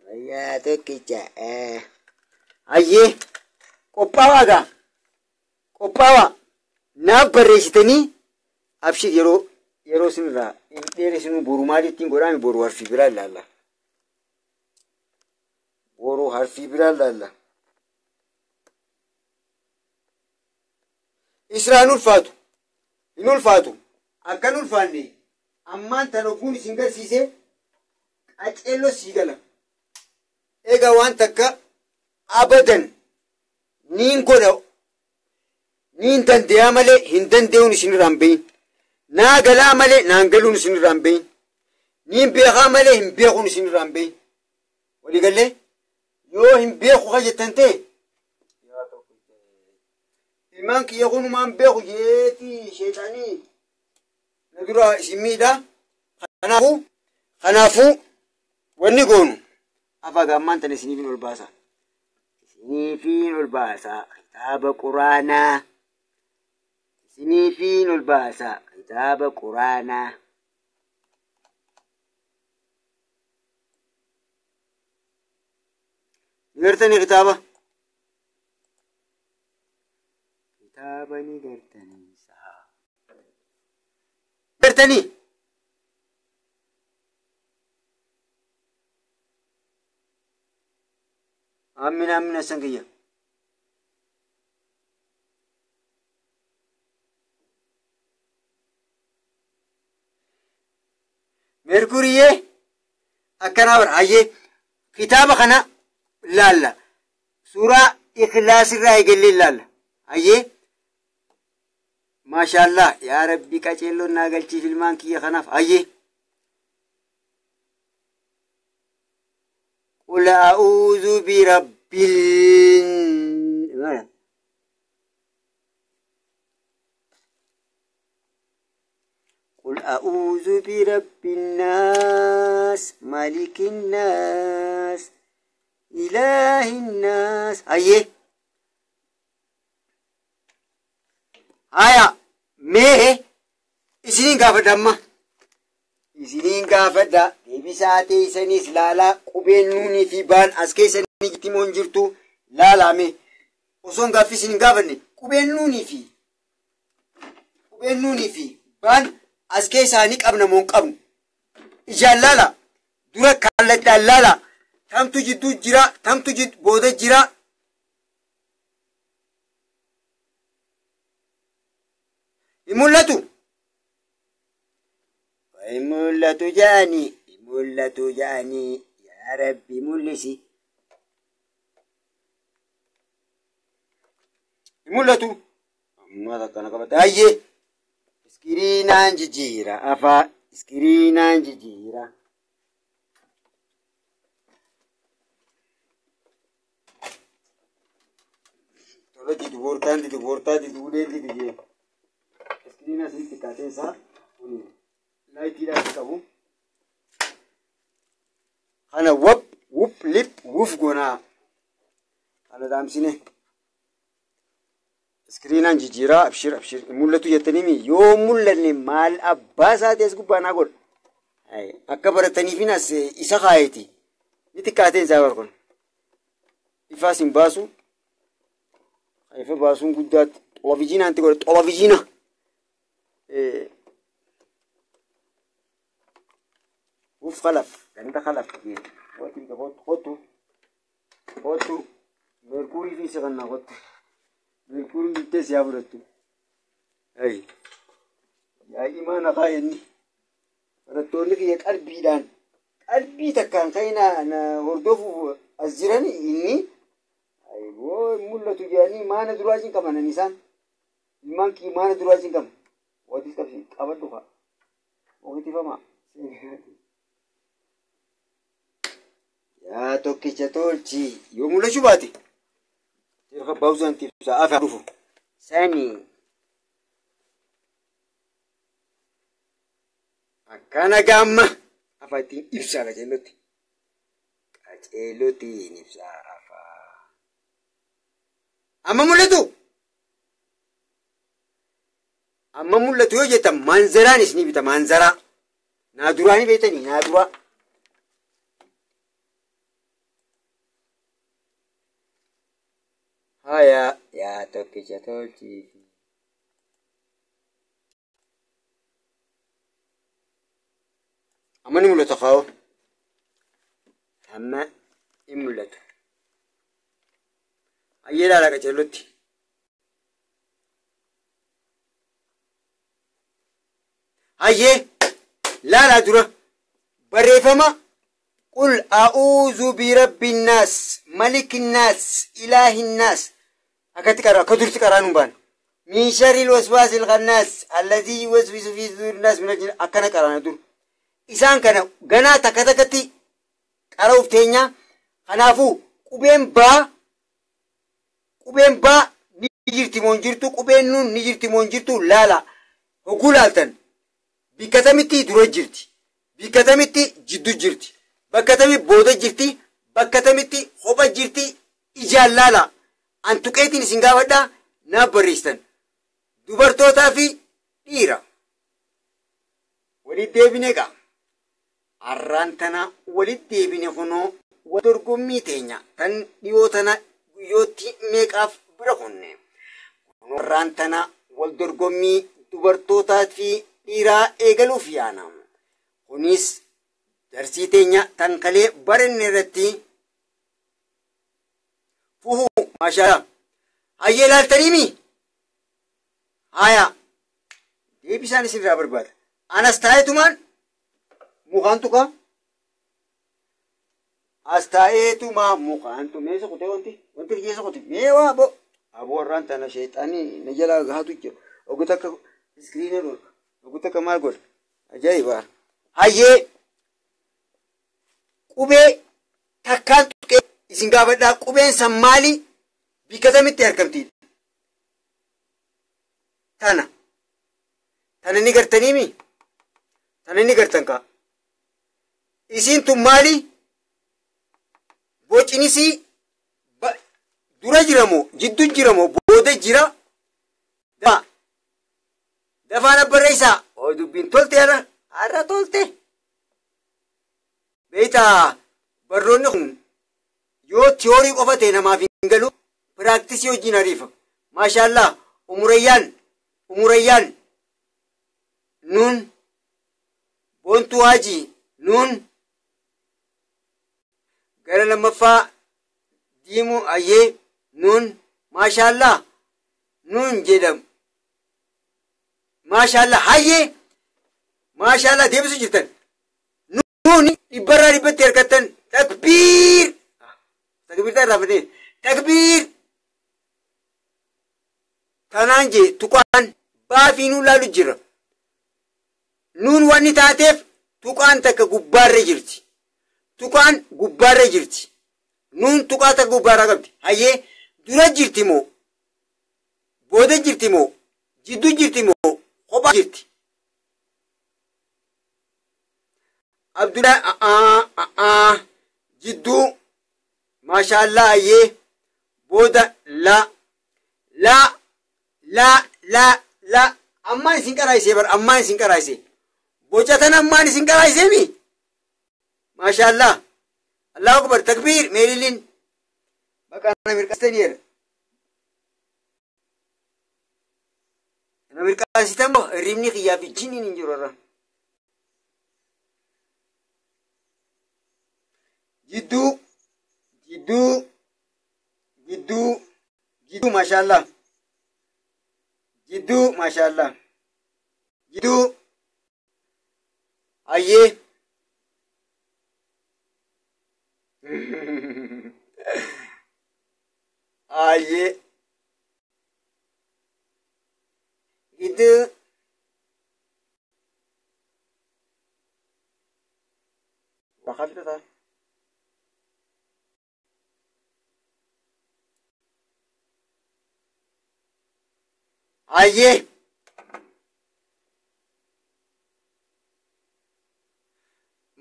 Wayyaa tokkicha. Ayyee qophaawaa gaa. Qophaawaa naaf barreessitanii abshir yeroo sinirraa hin dheeressinuu boru maal ittiin godhaami boru harfii biraa ilaalla. Boru harfii biraa ilaalla. Israa'in ulfaatu. Hin ulfaatu. Akkan ulfaanne ammaan tan ogguun isin garsiise qaceelloo sii gala. Egaa waan takka abadan niin godha niin dandeeyaa malee hin dandee'uun isinirraa hin beeyin. Naa galaa malee naan galuun isinirraa hin beeyin. Niin beekaa malee hin beekuun isinirraa hin beeyin. Waliigallee yoo hin beeku ka jettan ta'e ilmaan kiyya kunumaan beeku jeetii sheexanii na dura isin miidha. Kanaafuu wanni goonu afa gaammaan tan isiniifin ol baasa. Isiniifin ol baasa kitaaba quraanaa. Isiniifin ol baasa kitaaba quraanaa. Ni gartanii kitaaba? Kitaaba ni gartanii isaa. Gartanii? Amina sangiyya. Merkuriyee akkanaa bara hayyee kitaaba kana laalla. Suuraa ikhlaasirraa eegallee laalla. Hayyee maashaallah yaa rabbi qaceelloon naa galchiif ilmaan kiyya kanaaf hayyee. قل أعوذ برب قل أعوذ برب الناس ملك الناس إله الناس أيه هيا ميه إسنين قافة دمّا isiniin gaafadha deebisaa teessanis laalaa qubeen nuunii fi baan as keessanii ittimoon jirtu laalaame osoon gaaffii isiniin gaafanne qubeen nuunii fi baan as keessaanii qabna moo hin qabnu ijaan laala dura kallattiin laala tamtu jidduu jira tamtu booda jira hin mul'atu. mul'atu jaanii yaa rabbi mul'isi. Mul'atu amma akkana qabata hayyee iskiriinaan jijjiira afaa iskiriinaan jijjiira. Tola didubortaa diduulee didijee iskiriina asitti kaateessaa laayitiidhaas qabu. Kana wup lip wuf goonaa. Kana daamsine. Iskiriinaan jijjiiraa abshir. Mul'atu jettanii yoo mul'anne maal abbaa isaatees gubbaanaa godha. Akka barataniifinas isa kaayeti. Ni xiqqaateen isaa barkun. Ifaas hin baasu. Ifa baasuun guddaatti. Xoofijiinaanti godha. Xoofijiina. Wuf khalaf. Ganda khalaf. Hotu. Merkurii fi sagannaa hotu. Merkurii bittee siyaa fudhattu. Yaa imaana kaayenni. Barattoonni kiyya qalbii takkaan ka'ina hordofuuf as jiran inni mul'atu jedhanii maana duraatiin qabanan isaan. Ilmaan kiyya maana duraatiin qaban. Waantis qabadhu fa'a. Ofiitifamaa. Yaa tokkicha tolchi yoo mul'achuu baate yeroo baawuzaan tiibsaa afaa dhufu sani akkana gaamma afaa ittiin ibsaa qaceellotiin ibsaa afaa amma amma mul'atu yoo jettan manzaraanis ni bita manzaraa naaduraani beetanii naadura haya yaa tokkicha tolchiif amma ni mul'atu kaa'o amma ni mul'atu ayyee laala qacellotti ayyee laala dura barreeffama qul a'uuzu birabbiinnaas malikinnaas ilaahinnaas akkatti qaraa akka durti qaraan hin baane min sharril waswaasil khannaas alladhii yuwaswisu fi suduurinnaas min aljinni akkana qaraana dur isaan kana ganaa takka takkatti qara'uuf teenya kanaafuu qubeen baa ni jirti moo hin jirtu qubeen nuun ni jirti moo hin jirtu laala hogguu laaltan bikkatamitti dura jirti bikkatamitti jiddu jirti bakkatamitti booda jirti bakkatamitti kopha jirti ijaan laala antuqeetiin isin gaafadhaa naaf barreessitan dubartootaa fi dhiira walitti deebine qaa arraan tana walitti deebine kunoo wal dorgommii teenya tan dhiyoo tana guyyootti meeqaaf bira kunne arraan tana wal dorgommii dubartootaa fi dhiiraa eegaluuf yaana kunis darsii teenya tan kalee barenne irratti fuhu maashaallah hayyee laaltaniimi haya deebisaan isinirraa barbaada anas taa'etumaan mukaantu ka as taa'etumaa mukaantu meesa kutee wanti keessa kute meewaa bo aboo warraan tana sheexaanii na jalaa gahaatu jira ogu takka iskiriina dhorka ogu takka maal godha ajaa'ibaa hayyee qubee takkaan tuqee isin gaafadhaa qubeen san maali bikkatamitti argamti tana ni gartaniimi tana ni gartan ka isin tun maali bocinisi dura jiramoo jiddu jiramoo booda jira dafaana barreessaa oo dubbiin tolte har'a tolte beeyta barroonni kun yoo tiyoorii qofa ta'e namaaf hin galu piraaktisii hojiin ariifa maashaallah umurayyaan nuun boontuu haajii nuun gara lammaffaa diimuu ayyee nuun maashaallah nuun jedham maashaallah hayyee maashaallah deebisu jirtan nuuni dhibbarraa dhibbatti harkattan takbiir takbiir tanaan jee tuqaan baafii nuun laalu jira nuun wanni taateef tuqaan takka gubbaarra jirti tuqaan gubbaarra jirti nuun tuqaa takka gubbaarraa qabdi hayyee dura jirti moo booda jirti moo jiddu jirti moo kophaa jirti abdullah jidduu maashaallah hayyee booda la ammaan isin qaraayisee bar ammaan isin qaraayisee bocatan ammaan isin qaraayiseemi maashaallah allahu akbar takbiir meelilin baqaana mirqaastaniyeera na mirqaasitan bo hirribni kiyyaaf ijjiniin hin jiru irra jidduu maashaallah jidduu hayyee hayyee jidduu bakka fitataa hayyee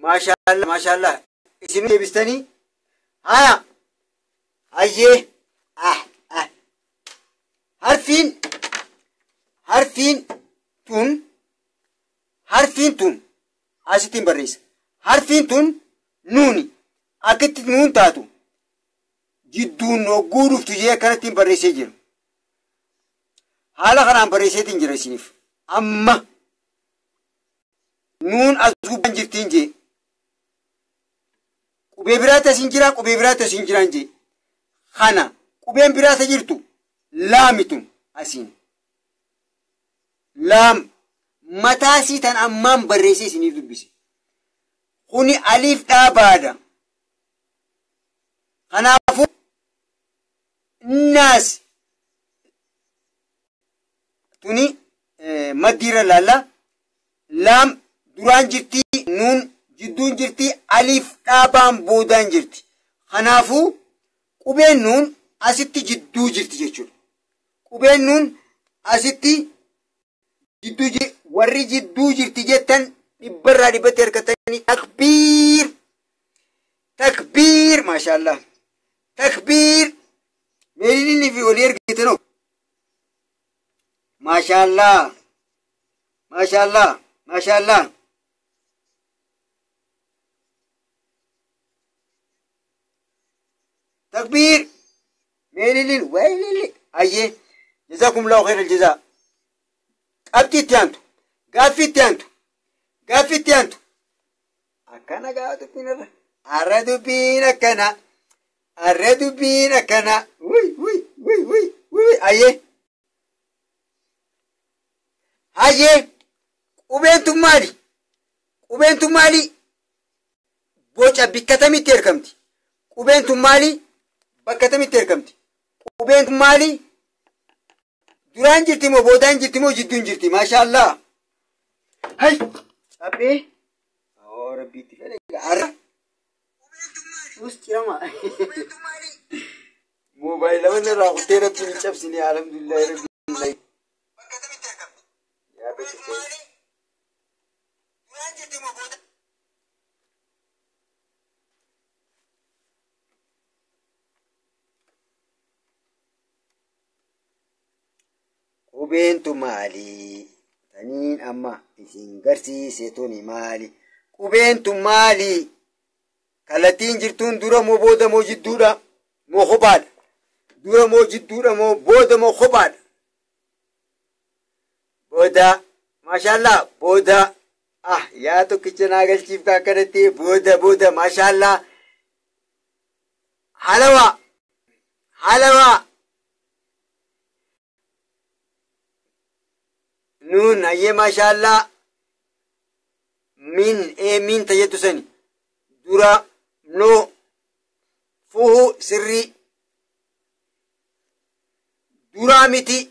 maashaallah isin deebistanii haya hayyee harfiin tun harfiin tun asittiin barreessa. Harfiin tun nuuni akkitti nuun taatu jidduun hogguu dhuftu jee akkanattiin barreessee jira. Haala kanaan barreesseetiin jira isiniif. Amma nuun as gubbaan jirtiin jee. Qubee biraata isin jira, qubee biraata isin jiraan jee. Kana qubeen biraata jirtu laamitun asiin. Laam mataasii tan ammaan barreessee isiniif dubbise. Kuni aliif dhaabaadha. Kanaafuu naas tuni maddiirra laalla. Laam duraan jirti, nuun jidduun jirti, aliif dhaabaan boodaan jirti. Kanaafuu qubeen nuun asitti jidduu jirti jechuudha. Qubeen nuun asitti jidduu jirti. Warri jidduu jirti jettan dhibbarraa dhibbatti harkatanii takbiir. Takbiir maashaallah. Takbiir. Meelinni fi olii ergitanoo. Maashaallah. Maashaallah. Maashaallah. تكبير ميلين ويلي أيه جزاكم الله خير الجزاء. أبتي تيانتو قافي تيانتو قافي تيانتو أكنا قاعدو بينا أردو بينا كنا أردو بينا كنا وي وي وي وي وي أيه أيه وبنتو مالي بوجا بكتامي تيركمتي وبنتو مالي بكتامي تيركمتي وبنتو مالي duraan jirti moo boodaan jirti moo jidduun jirti maashaallah. Hay abee oo rabbiitti fedhe arra ustirama moobaayila wanna irraa kutee rabbiin hin cabsine alhamdulillahi rabbiin yaa beekte duraan jirti moo boodaan qubeentu maali? Taniin amma isin garsiise tuni maali? Qubeentu maali? Kallattiin jirtuun dura moo booda moo jidduudha moo kophaadha? Dura moo jidduudha moo booda moo kophaadha? Booda maashaallah booda. Ah yaa tokkicha naa galchiifta akkanatti booda maashaallah. Halawaa نون أيه ما شاء الله من تجدو سني درا نو فوه سري درامتي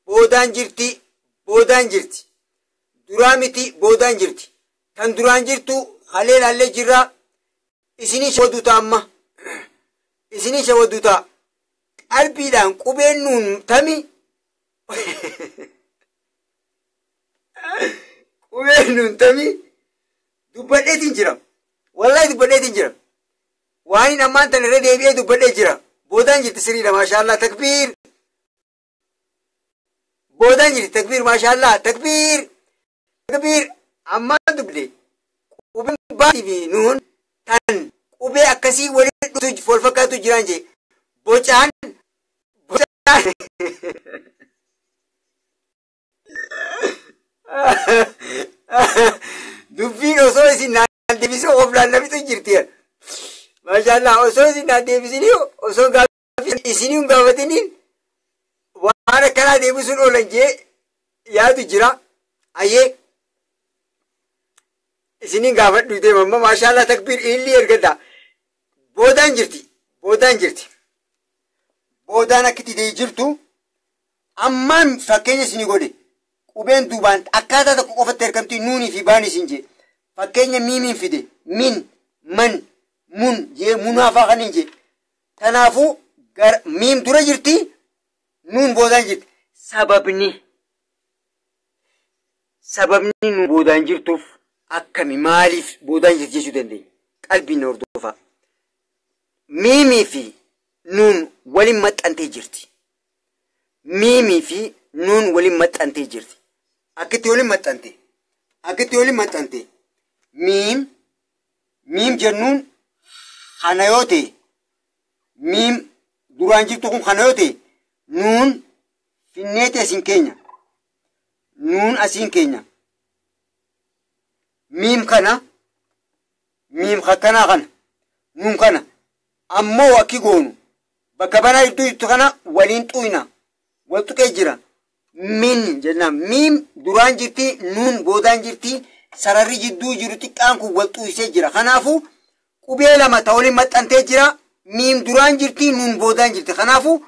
بودان جرتي درامتي بودان جرتي كان دران جرتو خليل على جرا إسني شودوتا قلبي دان قبين نون تمي قبين تمي دبلتين جرا والله دبلتين جرا واني نمان تنرى ديبيه دبلت جرا بودان جرت سريرا ما شاء الله تكبير بودان جرت تكبير ما شاء الله تكبير أما دبلي قبين باتي في نون تن قبين أكسي ولد تج فولفكاتو جرانجي بوچان dubbiin osoo isin naan deebisee oflaan namitu jirti maashaallah osoo isin naan deebisinii osoo isinii gaafatiniin waan akkanaa deebisuun oolan jee yaadu jira ayyee isinii gaafadhu deemamma maashaallah takbiir illi ergadda boodaan jirti boodaan akkitti dee jirtu ammaan fakkeenya isinii godhe qubeen duubaan akkaataa tokko qofatti ergamti nuunii fi baan isin jee fakkeenya miimiin fide min man mun jee munaafaa kanin jee kanaafuu miim dura jirti nuun boodaan jirti sababni nuun boodaan jirtuuf akkami maaliif boodaan jirti jechuu dandeenya qalbiin hordofaa miimii fi nuun waliin maxxantee jirti miimii fi nuun waliin maxxantee jirti. Akkitti waliin maxxante. Akkitti waliin maxxante. Miim jennuun kana yoo ta'e miim duraan jirtu kun kana yoo ta'e nuun finneeti asiin keenya. Nuun asiin keenya. Miim kakkanaa kana. Nuun kana. Ammoo akki goonu. Bakka banaa iddoo itti kana waliin xuyna. Wal tuqee jira. Min jennaan. Miim duraan jirti. Nuun boodaan jirti. Sararri jidduu jiru xiqqaan kun wal xuyisee jira. Kanaafuu qubee lama ta'uu waliin maxxantee jira. Miim duraan jirti. Nuun boodaan jirti. Kanaafuu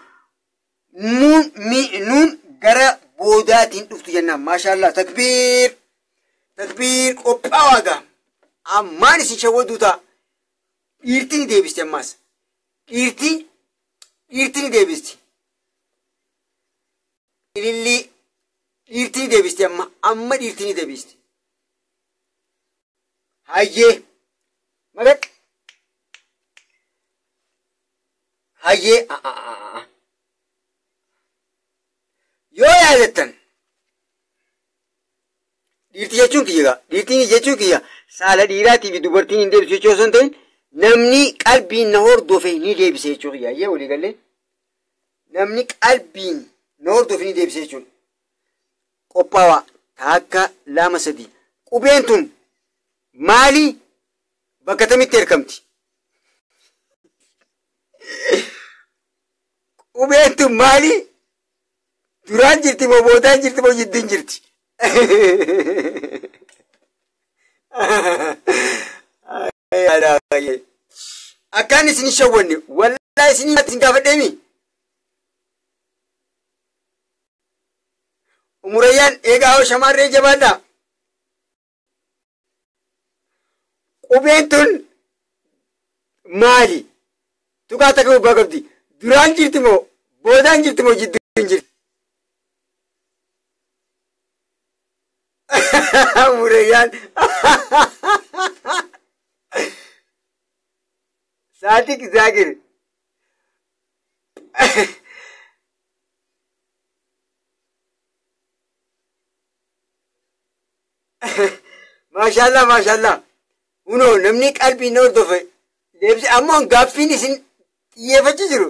nuun gara boodaatiin dhuftu jennaan. Maashaallah. Takbiir. Takbiir qophaa'aa. Ammaan isin shawwaduu ta'a. Dhiirti ni deebisti ammaas. Dhiirti ni deebisti. Ilillii dhiirti ni deebisti amma dhiirti ni deebisti. Hayyee. Maqaq. Hayyee. Yoo yaadattan. Dhiirti jechuun kiyya. Dhiirtiin jechuun kiyya. Saala dhiiraatii fi dubartiin hin deebisu jechuu osoo hin ta'in namni qalbiin na hordofe ni deebise jechuu kiyya. Hayyee walii galee. Namni qalbiin na hordofe ni deebise jechuudha. Qophaawaa takka lama sadii. Qubeen tun maali bakka tamitti ergamti? Qubeen tun maali duraan jirti moo boodaan jirti moo jidduun jirti? Akkaan isin shawwanne wallaa isin gaafadheemi. Umurayyaan eegaa hoo shamarree jabaadhaa. Qubeen tun maali? Tuqaa takka gubbaa qabdi. Duraan jirti moo boodaan jirti moo jidduun jirti? Umurayyaan. Saatik Zaakir. Maashaallah maashaallah. Unoo namni qalbiin na hordofe deebise ammoo gaaffiin isin xiyyeeffachuu jiru.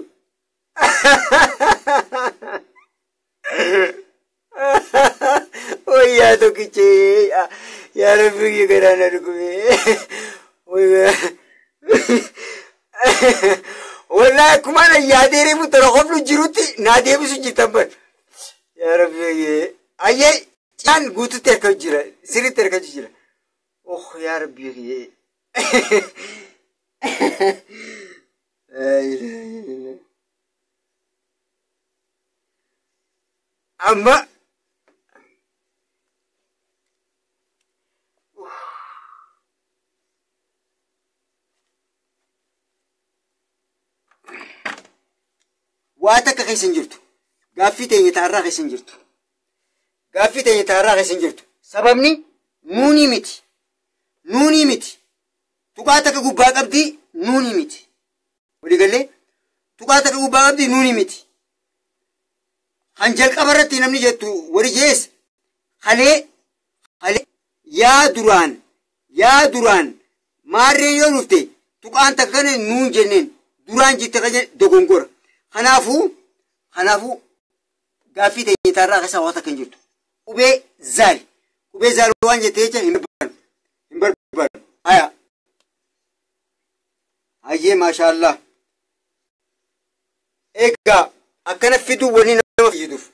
Wayyaa tokkichee yaa rabbii garaa na dhugumee. Wallahi akkuma na yaadee reefu tola qoflu jirutti naa deebisu jirtan bar. Yaa rabbii ayyee caan guututti harka jira sirriitti harka jira. Oh yaa rabbii amma waa takka keessan jirtu. Gaaffii teenya taarraa keessan jirtu. Gaaffii teenya taarraa keessan jirtu. Sababni nuunii miti. Nuunii miti. Tuqaa takka gubbaa qabdi nuunii miti. Walii galee tuqaa takka gubbaa qabdi nuunii miti. Kan jalqaba irratti namni jettu wari jees halee yaa duraan maarreen yoo dhufte tuqaan takka kana nuun jenneen duraan jette kan dogongora. Kanaafuu gaaffii teenya taarraa keessa waa takka hin jirtu. Qubee zaal waan jettee jecha hin barbaadu. Hayyee maashaallah. Egaa akkana fiduu wanni nama fayyaduuf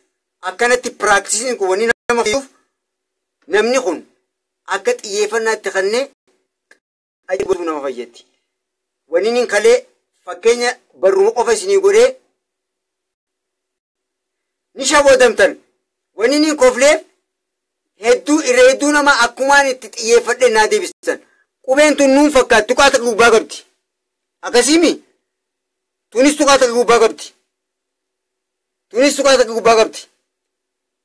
akkanatti piraaktisisiin kun wanni nama fayyaduuf namni kun akka xiyyeeffannaatti kannee ajaa'ibatu nama fayyatti. Wanni nin kalee fakkeenya barruma qofa isinii godhee ni shawwadamtan. Wanni nin kofleef irra hedduu nama akkumaan itti xiyyeeffadhe naa deebistan. Qubeen tun nuun fakkaatti tuqaa takka gubbaa qabdi. Akkasiimi tunis tuqaa takka gubbaa qabdi.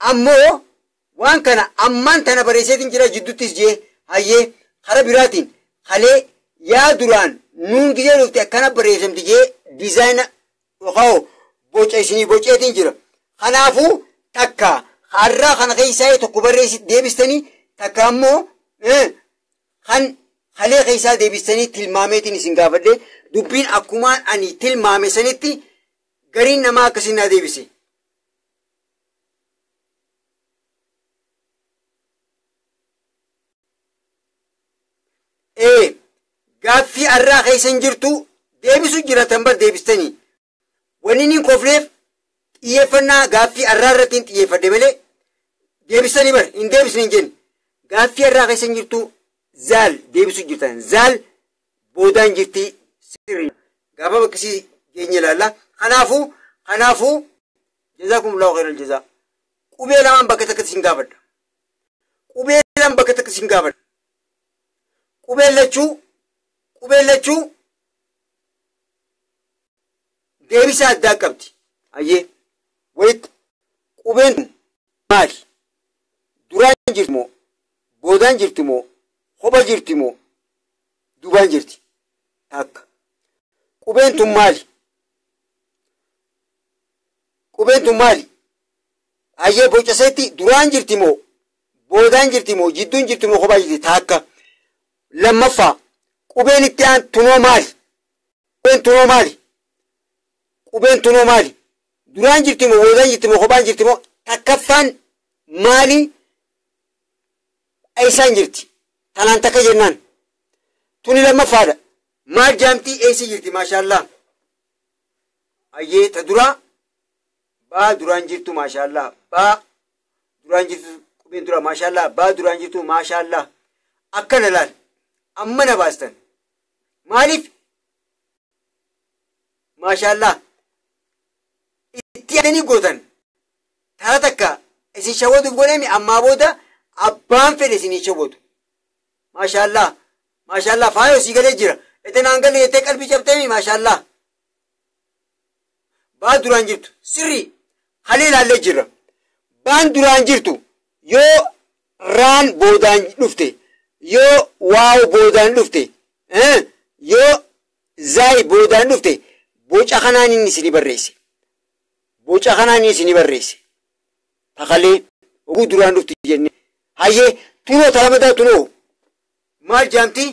Ammoo waan kana ammaan tana bareeseetiin jira jidduttis jee hayyee hara biraatiin halee yaa duraan nuun gizee dhufte akkana bareessamti jee diizaayina yookaan boca isinii boceetiin jira. Kanaafuu takka harraa kana keessaa tokko barreessit deebistanii takka ammoo kan halee keessaa deebistanii tilmaameetiin isin gaafadhe dubbiin akkumaan ani tilmaame sanitti gariin namaa akkasiin naa deebise. Gaaffii harraa keessan jirtu deebisu jiratan bar deebistanii wanni niin kofneef xiyyeeffannaa gaaffii harraa irratti hin xiyyeeffadhe malee deebistanii bar hin deebisne hin jenne gaaffii harraa keessan jirtu zaal deebisu jirtan zaal boodaan jirti sirrii gaafa bakkisii keenya ilaalla kanaafuu jazaakumullahu khairal jazaa qubee lamaan bakka takkatti isin gaafadha qubee lamaan bakka takkatti isin gaafadha qubeen lachuu deebisa addaa qabdi ayyee wayit qubeen maali duraan jirti moo boodaan jirti moo kopha jirti moo duubaan jirti takka qubeen tun maali ayyee bocaseetti duraan jirti moo boodaan jirti moo jidduun jirti moo kophaa jirti takka lammaffaa qubeen itti aan tunoo maali qubeen tunoo maali duraan jirti moo boodaan jirti moo kophaan jirti moo takkaffaan maali eessaan jirti tanaan takka jennaan tuni lammaffaadha maal jaamtii eessa jirti maashaallah ayyee ta duraa baa duraan jirtu maashaallah baa duraan jirtu qubeen duraa maashaallah baa duraan jirtu maashaallah akkana laal amma na baastan maaliif maashaallah itti yaadanii gootan tara takka isin shawwaduuf godhemi ammaa booda abbaan fedhe isin shawwatu maashaallah faayoo sii galee jira etenaan galee jettee qalbii cabteemi maashaallah baa duraan jirtu sirrii halee ilaallee jirra baan duraan jirtu yoo raan boodaan dhufte yoo waaw boodaan dhufte yoo zaayi boodaan dhufte boca kanaan inni isinii barreesse takalee oguu duraan dhufti jenne hayyee tunoo talamadaa tunoo maal jaamtii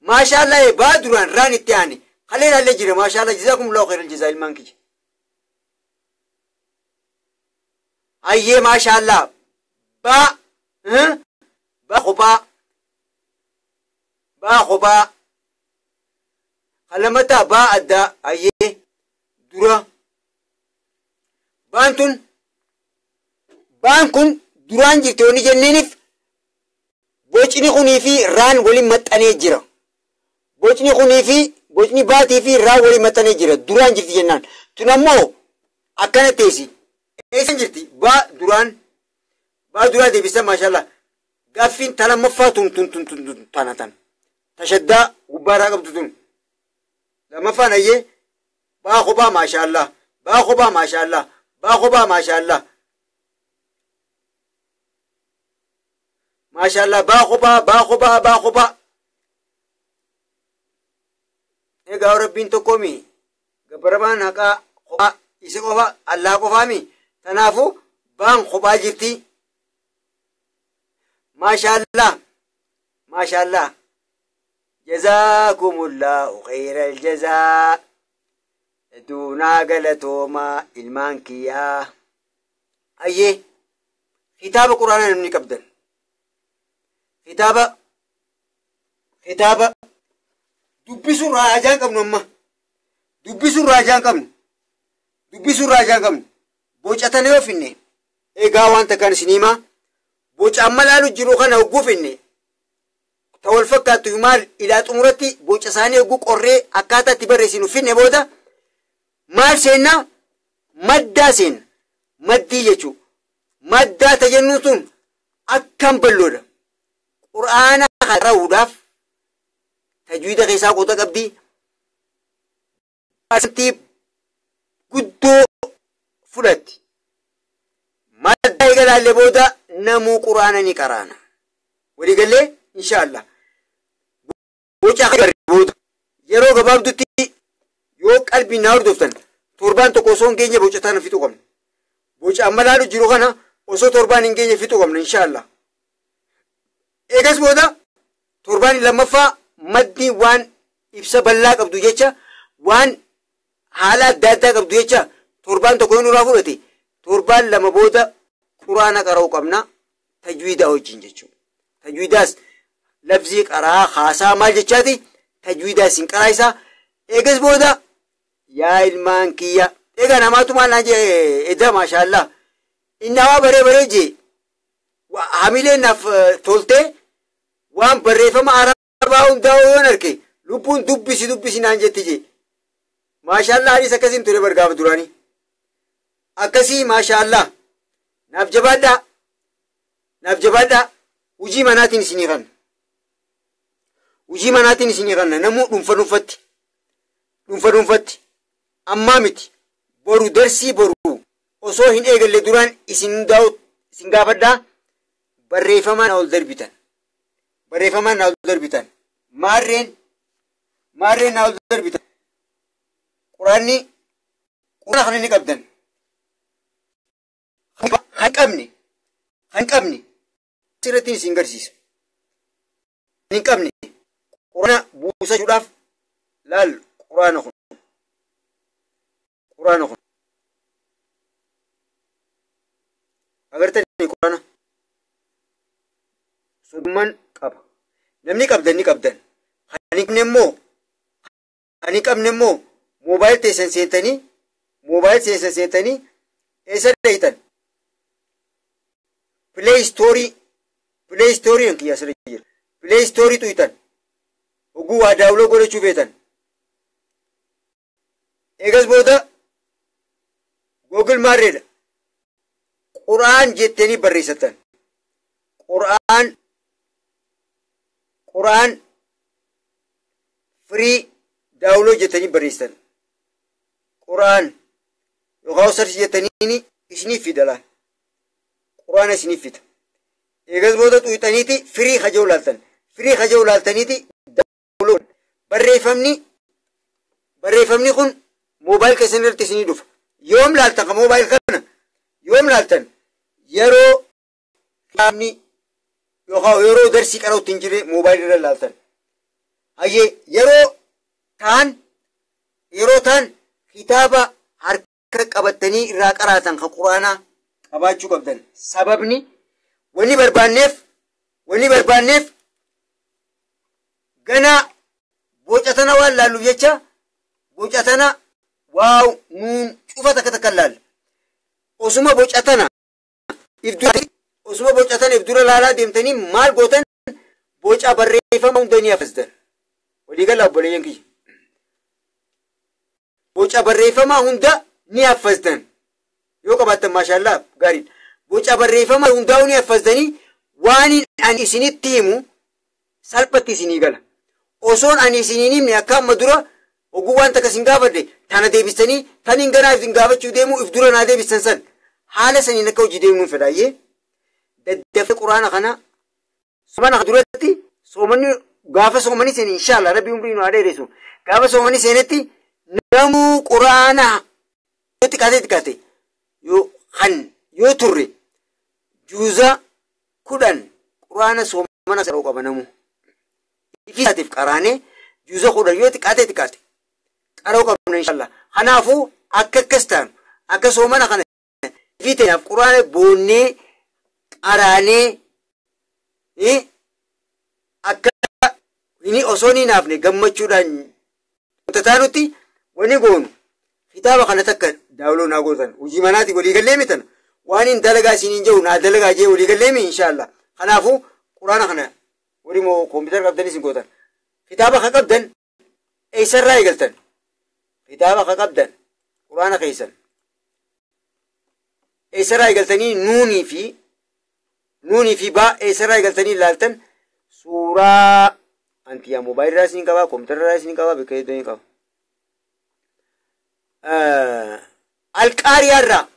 maashaallah baa duraan raan itti aane halee ilaallee jira maashaallah jazaakumullahu khairal jazaa ilmaan kiyya hayyee maashaallah baa kophaa kalamataa baa addaa ayyee dura baan kun duraan jirti wani jenneeniif bocni kunii fi raan waliin maxxanee jira bocni baatii fi raan waliin maxxanee jira duraan jirti jennaan tun ammoo akkana teessi eessan jirti baa duraan deebisan maashaallah gaaffiin talammaffaa tun tanatan tashaddaa gubbaadhaa qabdu tun lammaffaan ayyee baa kophaa maashaallah baa kophaa baa kophaa egaa rabbiin tokkoomi gabbaramaan haqaa kophaa isi qofa allaa qofaami tanaafu baan kophaa jirti maashaallah jazaakumullahu khairal jazaa duunaa galatoomaa ilmaan kiyyaa ayyee kitaaba quraanaa namni qabdan kitaaba dubbisuun raajaan qabnu amma dubbisuun raajaan qabnu bocatanii yoo finne egaa wanta kan isin himaa boca amma laalu jiru kana hogguu finne ta wal fakkaattu maal ilaa xumuratti boca isaanii hogguu qorree akkaataa itti barreessinu finne booda maal seennaa maddaa seenna maddii jechuu maddaa ta jennu tun akkam balloodha qur'aana qara'uudhaaf tajwiida keessaa qoota qabdi guddoo fudhatti maddaa eegalaallee booda namuu qur'aana ni qaraana waliigallee inshaallah boca booda yeroo gabaabdutti yoo qalbii naa hordoftan torbaan tokko osoo hin geenye boca tana fixuu qabna. Boca amma laalu jiru kana osoo torbaan hin geenye fixuu qabna inshaallah. Eegas booda torbaan lammaffaa maddi waan ibsa bal'aa qabdu jecha waan haala adda addaa qabdu jecha torbaan tokko hin irraa fudhate torbaan lama booda quraana qara'uu qabna tajwiidaa wajjin jechuudha. Tajwiidaas labzii qaraa haasaa maal jechaati tajwiidaas hin qaraa isaa eegas booda yaa ilmaan kiyya eega namaatu maal naan jee edda maashaallah innawaa baree jee hamileen naaf toltee waan barreeffama arabaa hundaa yoon arge lubbuun dubbisi naan jetti jee maashaallah anis akkasiin ture bargaafa duraanii akkasii maashaallah naaf jabaadhaa hujii manaatiin isinii kanna namuu dhuunfa dhuunfatti ammaa miti boru darsii boru osoo hin eegalle duraan isin gaafadhaa barreeffamaan na ol darbitan maarreen na ol darbitan quraana kana ni qabdan han qabne asirrattiin isin garsiisa hin qabne quraana buusachuudhaaf laal quraana kun agartanii quraana soddomman qaba namni qabdan ni qabdan hani qabne immoo moobaayil teessan seentanii eessa daytan Play Store yang kiyas rejir. Play Store itu itan. Ogu ada ulo gole cubetan. Egas boda Google marreda. Quran jetteni barreessatan. Quran free download jetteni barreessatan. Quran yoo search jetteni isni fidala. Quran isni fida. Eegas booda tuyxaniiti firii haja'u laaltaniiti download barreeffamni kun moobaayil keessan irratti isinii dhufa yoom laaltan ka moobaayil kana yoom laaltan yeroo kitaabni yookaan yeroo darsii qara'utti hin jirre moobaayil irra laaltan hayyee yeroo taan kitaaba harka qabattanii irraa qaraatan ka quraanaa qabaachuu qabdan sababni wani barbaanneef gana bocatana waan laalluuf jecha bocatana waaw nuun cufa takka laal osuma bocatana if dura laalaa deemtanii maal gootan boca barreeffama hunda ni hafazdan walii galaa obboleeyyan kiyya boca barreeffama hunda ni hafazdan yoo qabaattan maashaallah gaariidha boca barreeffama hundaa'uu ni haffazdanii waan ani isinitti himu salphatti isinii gala osoon ani isiniin himne akka amma dura oguu waan takka isin gaafadhe tana deebistanii tan hin ganaa isin gaafachuu deemu if dura naa deebistan san haala saniin akka hojii deemuun fedhaayyee daddafee quraana kana soomana duratti soomanni gaafa soomanii seen inshaallah rabbi umrii nu haa dheereessu gaafa soomanii seenetti namuu quraana xiqqaate yoo turre juuza 10 quraana soomana saroo qaba namu ifisaatiif qaraane juuza 10 yoo xiqqaate qaroo qabna inshaallah kanaafuu akkas ta'an akka soomana kana ifiteef quraana boonnee qaraanee akka inni osoo ni naafne gammachuudhaan tataanutti wani goonu kitaaba kana takka daawloo naa gootan hojii manaati walii gallee mitan waan hin dalagaa isiniin jiru naa dalagaa jee walii gallee mi inshaallah kanaafuu quraana kana wali moo koompitara qabdan isin gootan kitaaba ka qabdan eessarraa eegaltan kitaaba ka qabdan quraana keessan eessarraa eegaltanii nuunii fi baa eessarraa eegaltanii ilaaltan suuraa antiyaa moobaayilirraa isiniin qabaa koompitara isiniin qabaa bakka hedduu qaba القارية الرا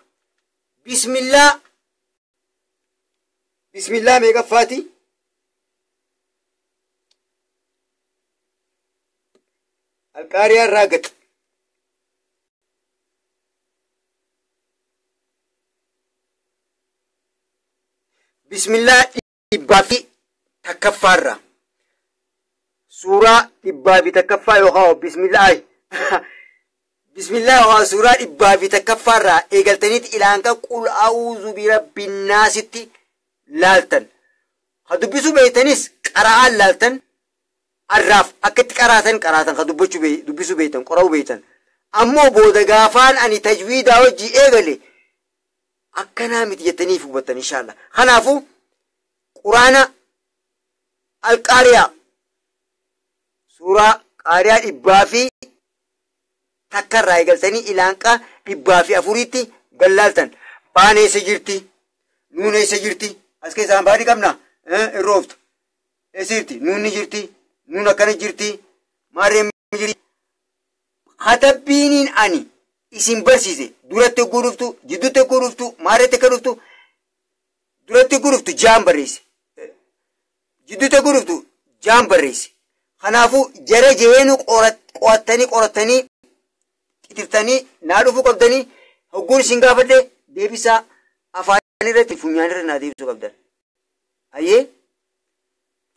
بسم الله ميقا فاتي القارية الرا قد bismillah dhibbaa fi takkaffaarra suuraa dhibbaa fi takkaffaa yookaan bismillah bismillah waa suuraa dhibbaa fi takkaffaarraa eegaltaniiti ilaanka qul a'uuzu birabbin naasitti laaltan ha dubbisuu beeytanis qara'aan laaltan arraaf akkatti qaraatan ka dubbisuu beeytan qora'uu beeytan ammoo booda gaafaan ani tajwiidaa hojii eegale akkanaa miti jettaniif hubattan inshallah kanaafuu quraana alqaariyaa suuraa qaariyaa dhibbaa fi takkarraa eegaltanii ilaanqa dhibbaa fi afuriitti gallaaltan baan eessa jirti nuun eessa jirti as keessaan baadii qabna irrooftu eessa jirti nuunni jirti nuun akkana jirti maarreen jirti hatabbiiniin ani isin barsiise duratti egguu dhuftu jidduutti egguu dhuftu maarreetti akka dhuftu duratti egguu dhuftu jaan barreesse jidduutti egguu dhuftu jaan barreesse kanaafuu jara jeenu qorattanii itiftanii naa dhufuu qabdanii hogguun isin gaafadhe deebisaa afaan irratti funyaan irra naa deebisuu qabdan ayyee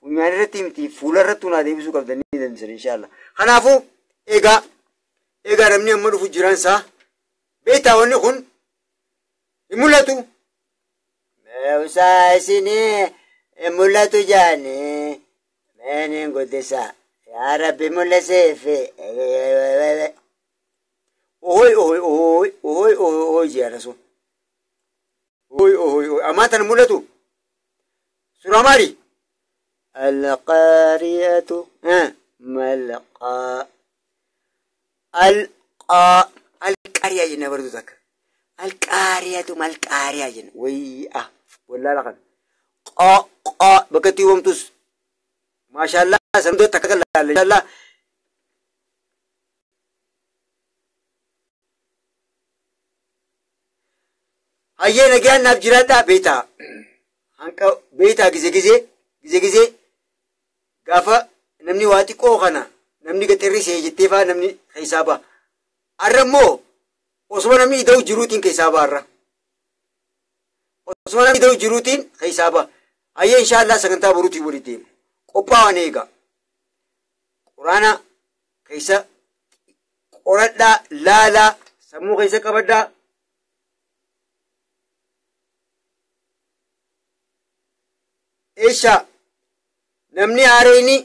funyaan irratti miti fuula irratti naa deebisuu qabdanii dandisan inshallah kanaafuu egaa namni amma dhufu jiraansaa beektaa wanni kun hin mul'atu meewsaa isinii hin mul'atu jaanii meeniin guddisaa yaa rabbi mul'iseefi ohoy jiyaana sun ohoy ammaa tana mul'atu suuraa maali alqaariyatu malqaa القارية جنة برضو ذاك القارية مالقارية جنة والله لقد بكتي ومتوس ما شاء الله سندو تكلا إن شاء الله هاي نجان نبجراتا بيتا هنكا بيتا جزء غافا نمني واتي كوخنا namni gaxirri see jetteefaa namni hisaaba arra immoo osuma namni ida'u jiruutiin hisaaba arra osuma namni ida'u jiruutiin hisaaba hayyee inshaallah sagantaa boruutiin walitti deemu qophaa'an eega quraana keessa qoradhaa laalaa sammuu keessa qabadhaa eeshaa namni haareeni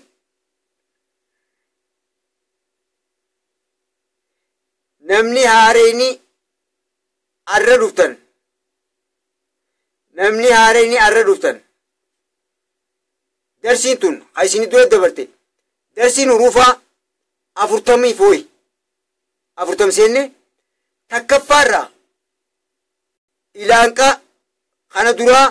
namni haareeni arra dhuftan darsiin tun haa isinii dura dabarte darsiin huruufaa 40 seenne takkaffaarraa ilaanqa kana duraa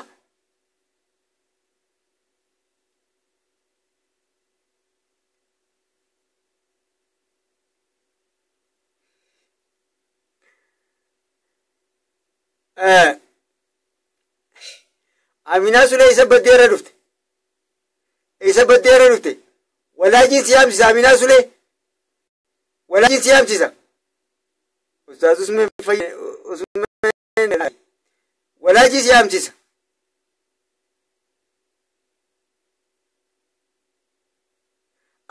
Aminaa Sulee isa baddeera dhufte walaajiin siyaamsisa Aminaa Sulee walaajiin siyaamsisa ustaas Usmeen walaajii siyaamsisa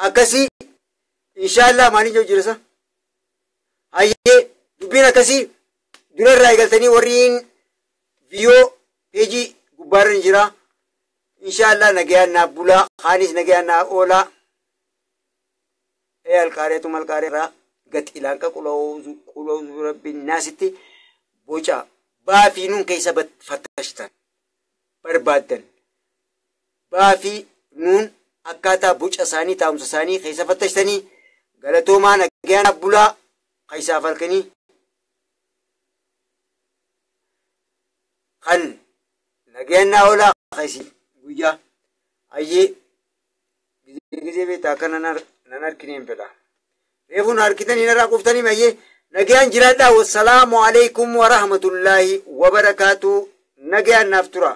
akkasii inshaallah maanii jijjiirasa hayyee dubbiin akkasii durarraa eegaltanii warriin viiyoo peejii gubbaarra jira inshaallah nagayaan naaf bulaa kaanis nagayaan naaf oolaa alqaareetu malqaareerraa gati ilaanqa qula'uuzu rabbiin naasitti boca baafii nuun keessa fattashtan barbaaddan baafii nuun akkaataa boca isaanii taa'umsa isaanii keessa fattashtanii galatoomaa nagayaan naaf bulaa kaisaaf halkanii kan nagayaan oolaa kaisi guyyaa ayyee gizee beektaa akka nan harkineen fedha reefuun harkitanii narraa quuftanii ayyee nagayaan jiraadhaa wassalaamu alaikum warahmatullaahi wabarakaatu nagayaan naaf tura